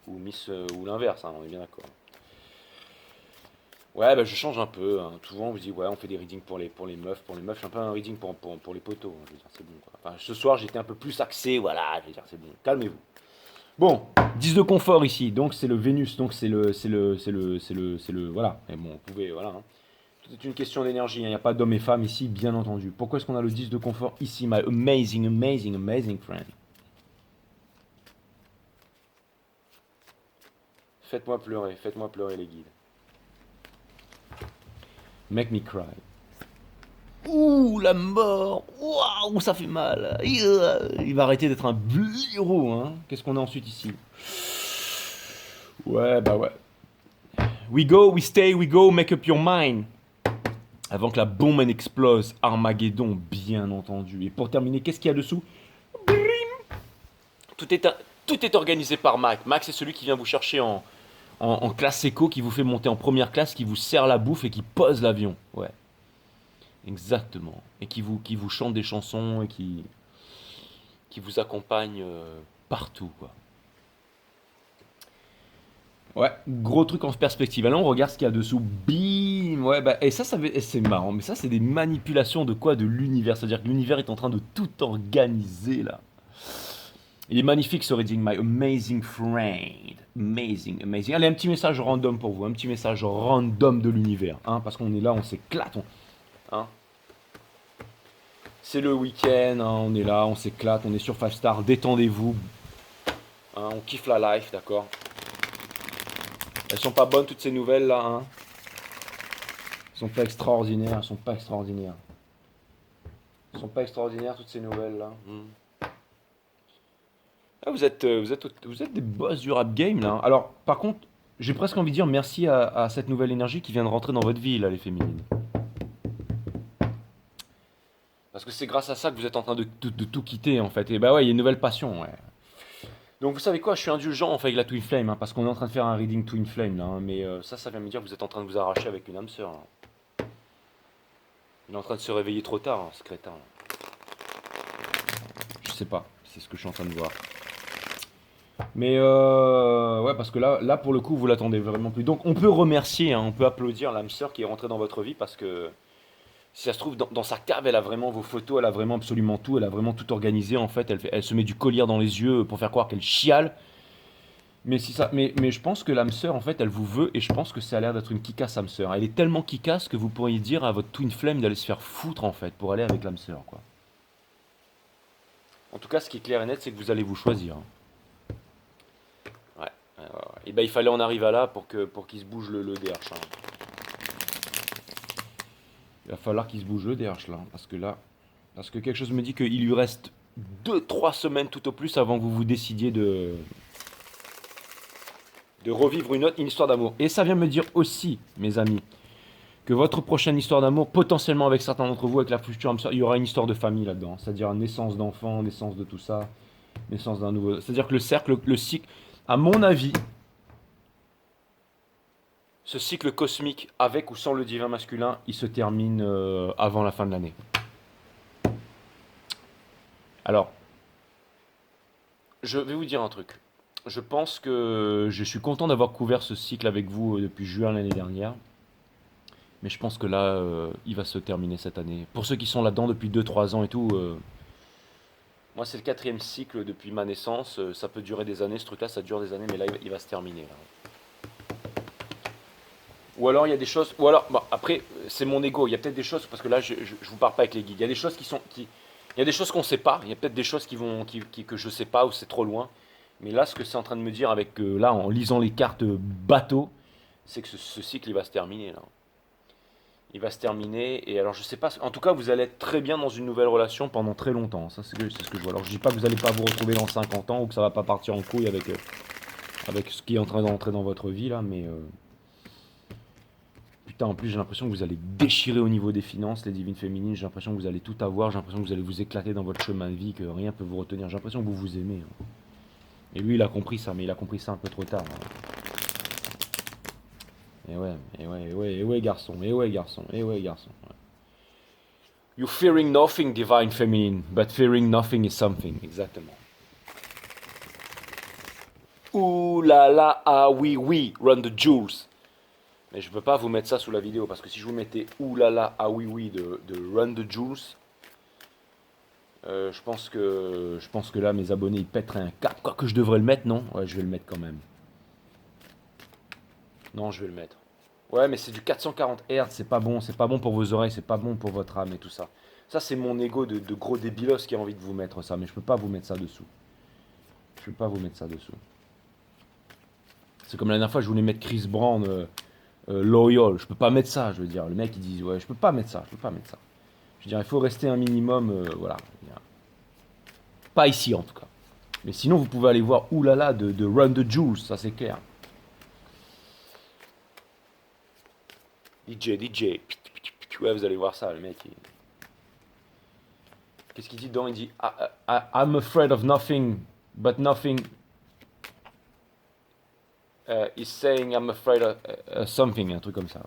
Ou Miss... ou l'inverse, hein, on est bien d'accord. Ouais, bah, je change un peu. Hein. Souvent, on vous dit, ouais, on fait des readings pour les meufs. Pour les meufs, je fais un peu un reading pour les potos. Hein. Je veux dire, c'est bon, quoi. Enfin, ce soir, j'étais un peu plus axé, voilà. Je veux dire, c'est bon. Calmez-vous. Bon, 10 de confort ici, donc c'est le Vénus, donc c'est le, voilà. Et bon, vous pouvez, voilà. Hein. Tout est une question d'énergie, hein. Il n'y a pas d'hommes et femmes ici, bien entendu. Pourquoi est-ce qu'on a le 10 de confort ici, my amazing, amazing, amazing friend? Faites-moi pleurer les guides. Make me cry. Ouh, la mort. Waouh, ça fait mal. Il va arrêter d'être un blaireau, hein. Qu'est-ce qu'on a ensuite ici? Ouais, bah ouais. We go, we stay, we go, make up your mind. Avant que la bombe en explose. Armageddon, bien entendu. Et pour terminer, qu'est-ce qu'il y a dessous? Tout est organisé par Mac. Mac, c'est celui qui vient vous chercher en classe éco, qui vous fait monter en première classe, qui vous sert la bouffe et qui pose l'avion. Ouais. Exactement. Et qui vous chante des chansons et qui vous accompagne partout, quoi. Ouais, gros truc en perspective. Alors on regarde ce qu'il y a dessous. Bim. Ouais, bah, et ça c'est marrant. Mais ça, c'est des manipulations de quoi? De l'univers. C'est-à-dire que l'univers est en train de tout organiser, là. Il est magnifique ce reading, my amazing friend. Amazing, amazing. Allez, un petit message random pour vous. Un petit message random de l'univers. Hein, parce qu'on est là, on s'éclate. Hein. C'est le week-end, hein, on est là, on s'éclate, on est sur 5 Star, détendez-vous. Hein, on kiffe la life, d'accord? Elles sont pas bonnes toutes ces nouvelles là, hein? Elles sont pas extraordinaires, elles sont pas extraordinaires. Elles sont pas extraordinaires toutes ces nouvelles là. Ah, vous êtes des boss du rap game là. Hein. Alors, par contre, j'ai presque envie de dire merci à cette nouvelle énergie qui vient de rentrer dans votre vie là, les féminines. Parce que c'est grâce à ça que vous êtes en train de tout quitter en fait. Et bah ouais, il y a une nouvelle passion, ouais. Donc vous savez quoi, je suis indulgent en fait avec la Twin Flame, hein, parce qu'on est en train de faire un reading Twin Flame là, hein, mais ça vient me dire que vous êtes en train de vous arracher avec une âme sœur. Il est en train de se réveiller trop tard, hein, ce crétin. Je sais pas, c'est ce que je suis en train de voir. Mais ouais, parce que là pour le coup, vous l'attendez vraiment plus. Donc on peut remercier, hein, on peut applaudir l'âme sœur qui est rentrée dans votre vie parce que si ça se trouve dans sa cave, elle a vraiment vos photos, elle a vraiment absolument tout, elle a vraiment tout organisé en fait. Elle se met du collier dans les yeux pour faire croire qu'elle chiale. Mais si ça, mais je pense que l'âme sœur en fait, elle vous veut et je pense que ça a l'air d'être une kikasse âme sœur. Elle est tellement kikasse que vous pourriez dire à votre twin flame d'aller se faire foutre en fait pour aller avec l'âme sœur quoi. En tout cas, ce qui est clair et net, c'est que vous allez vous choisir, hein. Ouais, ouais, ouais, ouais. Et ben il fallait en arriver à là pour qu'il se bouge le DH, hein. Il va falloir qu'il se bouge le DH là, parce que quelque chose me dit qu'il lui reste 2 3 semaines tout au plus avant que vous vous décidiez de revivre une histoire d'amour. Et ça vient me dire aussi, mes amis, que votre prochaine histoire d'amour, potentiellement avec certains d'entre vous, avec la future âme sœur, il y aura une histoire de famille là-dedans. C'est-à-dire naissance d'enfants, naissance de tout ça, naissance d'un nouveau. C'est-à-dire que le cercle, le cycle, à mon avis, ce cycle cosmique, avec ou sans le divin masculin, il se termine avant la fin de l'année. Alors, je vais vous dire un truc. Je pense que je suis content d'avoir couvert ce cycle avec vous depuis juin l'année dernière. Mais je pense que là, il va se terminer cette année. Pour ceux qui sont là-dedans depuis 2 3 ans et tout, moi c'est le 4e cycle depuis ma naissance. Ça peut durer des années, ce truc-là, ça dure des années, mais là il va se terminer. Là. Ou alors il y a des choses, ou alors, bon, après c'est mon ego. Il y a peut-être des choses, parce que là je vous parle pas avec les guides. Il y a des choses il y a des choses qu'on sait pas. Il y a peut-être des choses que je sais pas ou c'est trop loin. Mais là, ce que c'est en train de me dire avec là en lisant les cartes bateau, c'est que ce cycle il va se terminer là. Il va se terminer, et alors je sais pas, en tout cas vous allez être très bien dans une nouvelle relation pendant très longtemps, ça c'est ce que je vois. Alors je dis pas que vous n'allez pas vous retrouver dans 50 ans, ou que ça va pas partir en couille avec ce qui est en train d'entrer dans votre vie là, mais putain en plus j'ai l'impression que vous allez déchirer au niveau des finances, les divines féminines, j'ai l'impression que vous allez tout avoir, j'ai l'impression que vous allez vous éclater dans votre chemin de vie, que rien peut vous retenir, j'ai l'impression que vous vous aimez, hein. Et lui il a compris ça, mais il a compris ça un peu trop tard, hein. Et ouais, garçon, et ouais, garçon, et ouais, garçon. Ouais. You fearing nothing, divine feminine, but fearing nothing is something. Exactement. Ouh là là, ah oui, oui, run the jewels. Mais je ne peux pas vous mettre ça sous la vidéo, parce que si je vous mettais ouh là là, ah oui, oui de run the jewels, je pense que là, mes abonnés, ils pèteraient un cap. Quoi que je devrais le mettre, non? Ouais, je vais le mettre quand même. Non, je vais le mettre. Ouais, mais c'est du 440 Hz, c'est pas bon pour vos oreilles, c'est pas bon pour votre âme et tout ça. Ça, c'est mon ego de gros débilos qui a envie de vous mettre ça, mais je peux pas vous mettre ça dessous. Je peux pas vous mettre ça dessous. C'est comme la dernière fois, je voulais mettre Chris Brown, Loyal, je peux pas mettre ça, je veux dire. Le mec, il dit, ouais, je peux pas mettre ça, je peux pas mettre ça. Je veux dire, il faut rester un minimum, voilà. Pas ici, en tout cas. Mais sinon, vous pouvez aller voir oulala de Run the Jules, ça c'est clair. DJ. Ouais, vous allez voir ça, le mec. Qu'est-ce qu'il dit dedans? Il dit I'm afraid of nothing, but nothing is saying I'm afraid of something, un truc comme ça.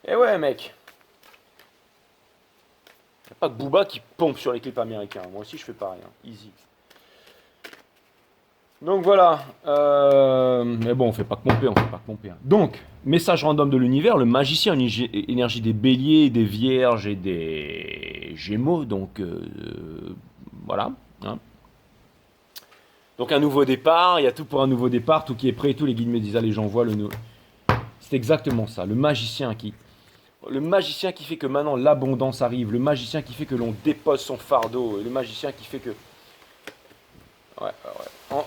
Et ouais, mec. Y'a pas que Booba qui pompe sur les clips américains. Moi aussi, je fais pareil. Hein. Easy. Donc voilà, mais bon, on fait pas que pomper, hein. Donc, message random de l'univers, le magicien, énergie des béliers, des vierges et des gémeaux, donc voilà. Hein. Donc un nouveau départ, il y a tout pour un nouveau départ, tout qui est prêt, tous les guides me disent, allez, j'envoie le nouveau. C'est exactement ça, le magicien qui fait que maintenant l'abondance arrive, le magicien qui fait que l'on dépose son fardeau, le magicien qui fait que... Ouais.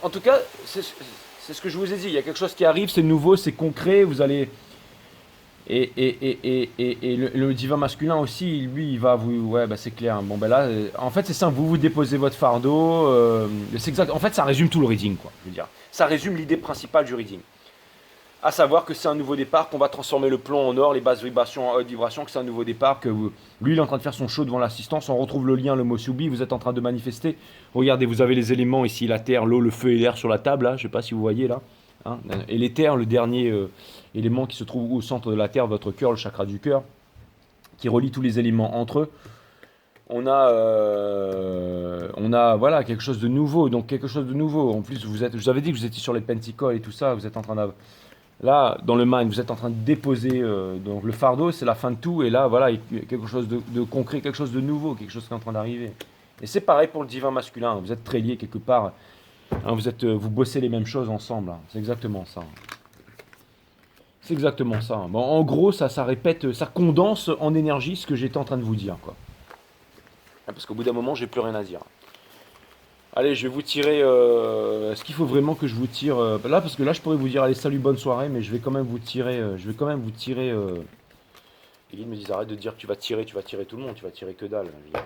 En tout cas, c'est ce que je vous ai dit. Il y a quelque chose qui arrive, c'est nouveau, c'est concret. Vous allez et le divin masculin aussi, lui, il va vous. Ouais, bah c'est clair. Bon, ben là, en fait, c'est simple. Vous déposez votre fardeau. C'est exact. En fait, ça résume tout le reading, quoi. Je veux dire, ça résume l'idée principale du reading. À savoir que c'est un nouveau départ, qu'on va transformer le plomb en or, les basses vibrations en haute vibration, que c'est un nouveau départ, que lui il est en train de faire son show devant l'assistance, on retrouve le lien, le mot subi, vous êtes en train de manifester. Regardez, vous avez les éléments ici, la terre, l'eau, le feu et l'air sur la table, là, je sais pas si vous voyez là. hein. Et l'éther, le dernier élément qui se trouve au centre de la Terre, votre cœur, le chakra du cœur, qui relie tous les éléments entre eux. On a voilà, quelque chose de nouveau. Donc quelque chose de nouveau. En plus, je vous avais dit que vous étiez sur les pentacle et tout ça. Vous êtes en train de... Là, dans le mind, vous êtes en train de déposer donc le fardeau, c'est la fin de tout. Et là, voilà, il y a quelque chose de concret, quelque chose de nouveau, quelque chose qui est en train d'arriver. Et c'est pareil pour le divin masculin. Vous êtes très liés quelque part. Hein, vous bossez les mêmes choses ensemble. Hein. C'est exactement ça. C'est exactement ça. Bon, en gros, ça répète, ça condense en énergie ce que j'étais en train de vous dire, quoi. Parce qu'au bout d'un moment, j'ai plus rien à dire. Allez, je vais vous tirer. Est-ce qu'il faut vraiment que je vous tire là, parce que là, je pourrais vous dire, allez, salut, bonne soirée, mais je vais quand même vous tirer. Je vais quand même vous tirer. Les guides me disent, arrête de dire que tu vas tirer tout le monde, tu vas tirer que dalle. Je dis,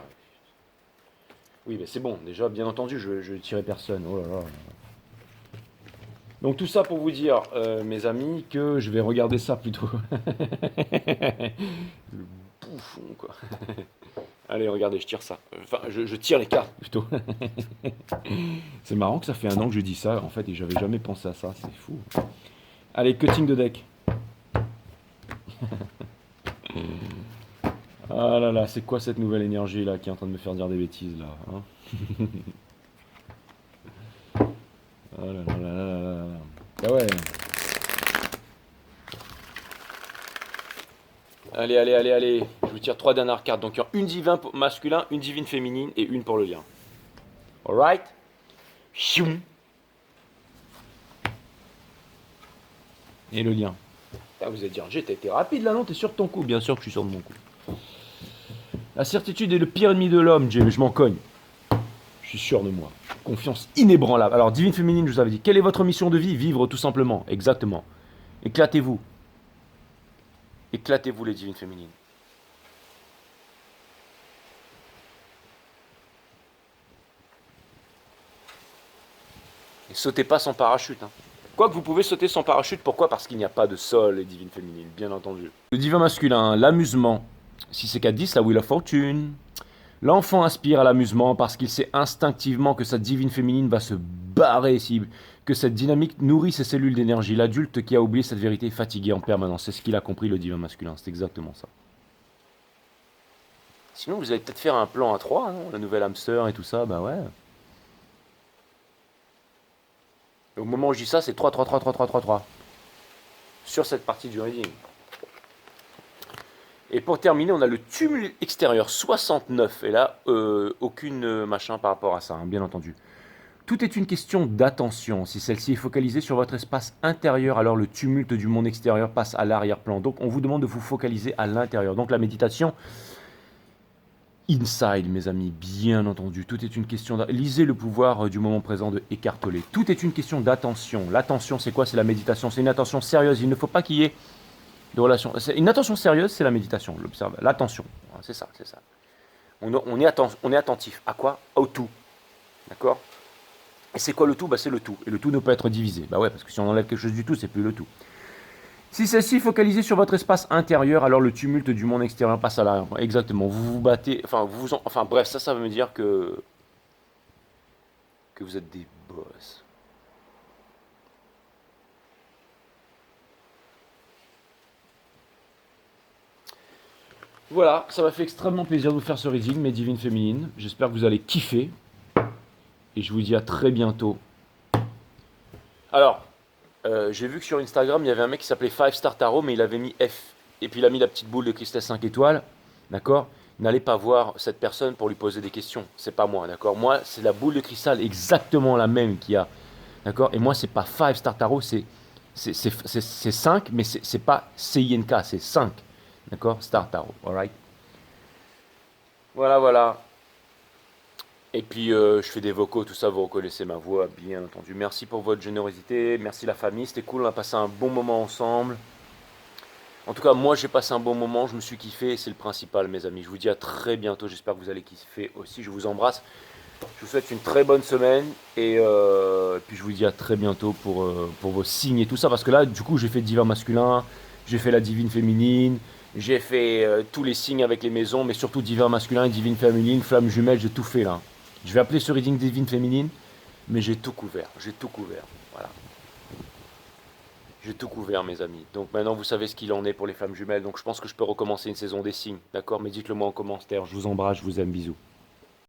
oui, mais c'est bon. Déjà, bien entendu, je vais tirer personne. Oh là là. Donc tout ça pour vous dire, mes amis, que je vais regarder ça plutôt. Le bouffon, quoi. Allez, regardez, je tire ça. Enfin, je tire les cartes, plutôt. C'est marrant que ça fait 1 an que je dis ça, en fait, et j'avais jamais pensé à ça, c'est fou. Allez, cutting de deck. Ah là là, c'est quoi cette nouvelle énergie, là, qui est en train de me faire dire des bêtises, là, hein. Oh là là là là là là. Ah ouais. Allez, allez, allez, allez. Je vous tire 3 dernières cartes. Donc, il y a une divine masculin, une divine féminine et une pour le lien. Alright. Chioum. Et le lien. Ah, vous allez dire, t'as été rapide là, non? T'es sûr de ton coup? Bien sûr que je suis sûr de mon coup. La certitude est le pire ennemi de l'homme, Jay, mais je m'en cogne. Je suis sûr de moi. Confiance inébranlable. Alors, divine féminine, je vous avais dit, quelle est votre mission de vie? Vivre, tout simplement. Exactement. Éclatez-vous. Éclatez-vous, les divines féminines. Et sautez pas sans parachute. Hein. Quoique vous pouvez sauter sans parachute, pourquoi? Parce qu'il n'y a pas de sol, les divines féminines, bien entendu. Le divin masculin, l'amusement. Si c'est 4-10, la Wheel of Fortune. L'enfant aspire à l'amusement parce qu'il sait instinctivement que sa divine féminine va se barrer, que cette dynamique nourrit ses cellules d'énergie. L'adulte qui a oublié cette vérité est fatigué en permanence. C'est ce qu'il a compris, le divin masculin. C'est exactement ça. Sinon, vous allez peut-être faire un plan à 3, non? Le nouvel hamster et tout ça, bah ouais. Au moment où je dis ça, c'est 3, 3, 3, 3, 3, 3, 3. Sur cette partie du reading. Et pour terminer, on a le tumulte extérieur 69. Et là, aucune machin par rapport à ça, hein, bien entendu. Tout est une question d'attention. Si celle-ci est focalisée sur votre espace intérieur, alors le tumulte du monde extérieur passe à l'arrière-plan. Donc, on vous demande de vous focaliser à l'intérieur. Donc, la méditation, inside, mes amis, bien entendu. Tout est une question lisez le pouvoir du moment présent de Eckhart Tolle. Tout est une question d'attention. L'attention, c'est quoi? C'est la méditation. C'est une attention sérieuse. Il ne faut pas qu'il y ait de relation. Une attention sérieuse, c'est la méditation. L'attention, c'est ça, c'est ça. On est attentif. À quoi? Au tout. D'accord? Et c'est quoi le tout? Bah, c'est le tout. Et le tout ne peut être divisé. Bah ouais, parce que si on enlève quelque chose du tout, c'est plus le tout. Si celle-ci est focalisée sur votre espace intérieur, alors le tumulte du monde extérieur passe à l'arrière. Exactement. Vous vous battez. Enfin, bref, ça veut me dire que vous êtes des boss. Voilà, ça m'a fait extrêmement plaisir de vous faire ce reading, mes divines féminines. J'espère que vous allez kiffer. Et je vous dis à très bientôt. Alors, j'ai vu que sur Instagram, il y avait un mec qui s'appelait 5 Star Tarot, mais il avait mis F. Et puis il a mis la petite boule de cristal 5 étoiles. D'accord? N'allez pas voir cette personne pour lui poser des questions. C'est pas moi, d'accord? Moi, c'est la boule de cristal exactement la même qu'il y a. D'accord? Et moi, c'est pas 5 Star Tarot, c'est 5, mais c'est pas CINK, c'est 5. D'accord? Star Tarot, alright? Voilà, voilà. Et puis, je fais des vocaux, tout ça, vous reconnaissez ma voix, bien entendu. Merci pour votre générosité, merci la famille, c'était cool, on a passé un bon moment ensemble. En tout cas, moi, j'ai passé un bon moment, je me suis kiffé, c'est le principal, mes amis. Je vous dis à très bientôt, j'espère que vous allez kiffer aussi, je vous embrasse. Je vous souhaite une très bonne semaine, et puis je vous dis à très bientôt pour vos signes et tout ça, parce que là, du coup, j'ai fait divin masculin, j'ai fait la divine féminine, j'ai fait tous les signes avec les maisons, mais surtout divin masculin et divine féminine, flamme jumelle, j'ai tout fait là. Je vais appeler ce reading divine féminine, mais j'ai tout couvert, voilà. J'ai tout couvert, mes amis. Donc maintenant, vous savez ce qu'il en est pour les femmes jumelles. Donc je pense que je peux recommencer une saison des signes. D'accord? Mais dites-le moi en commentaire. Je vous embrasse, je vous aime, bisous.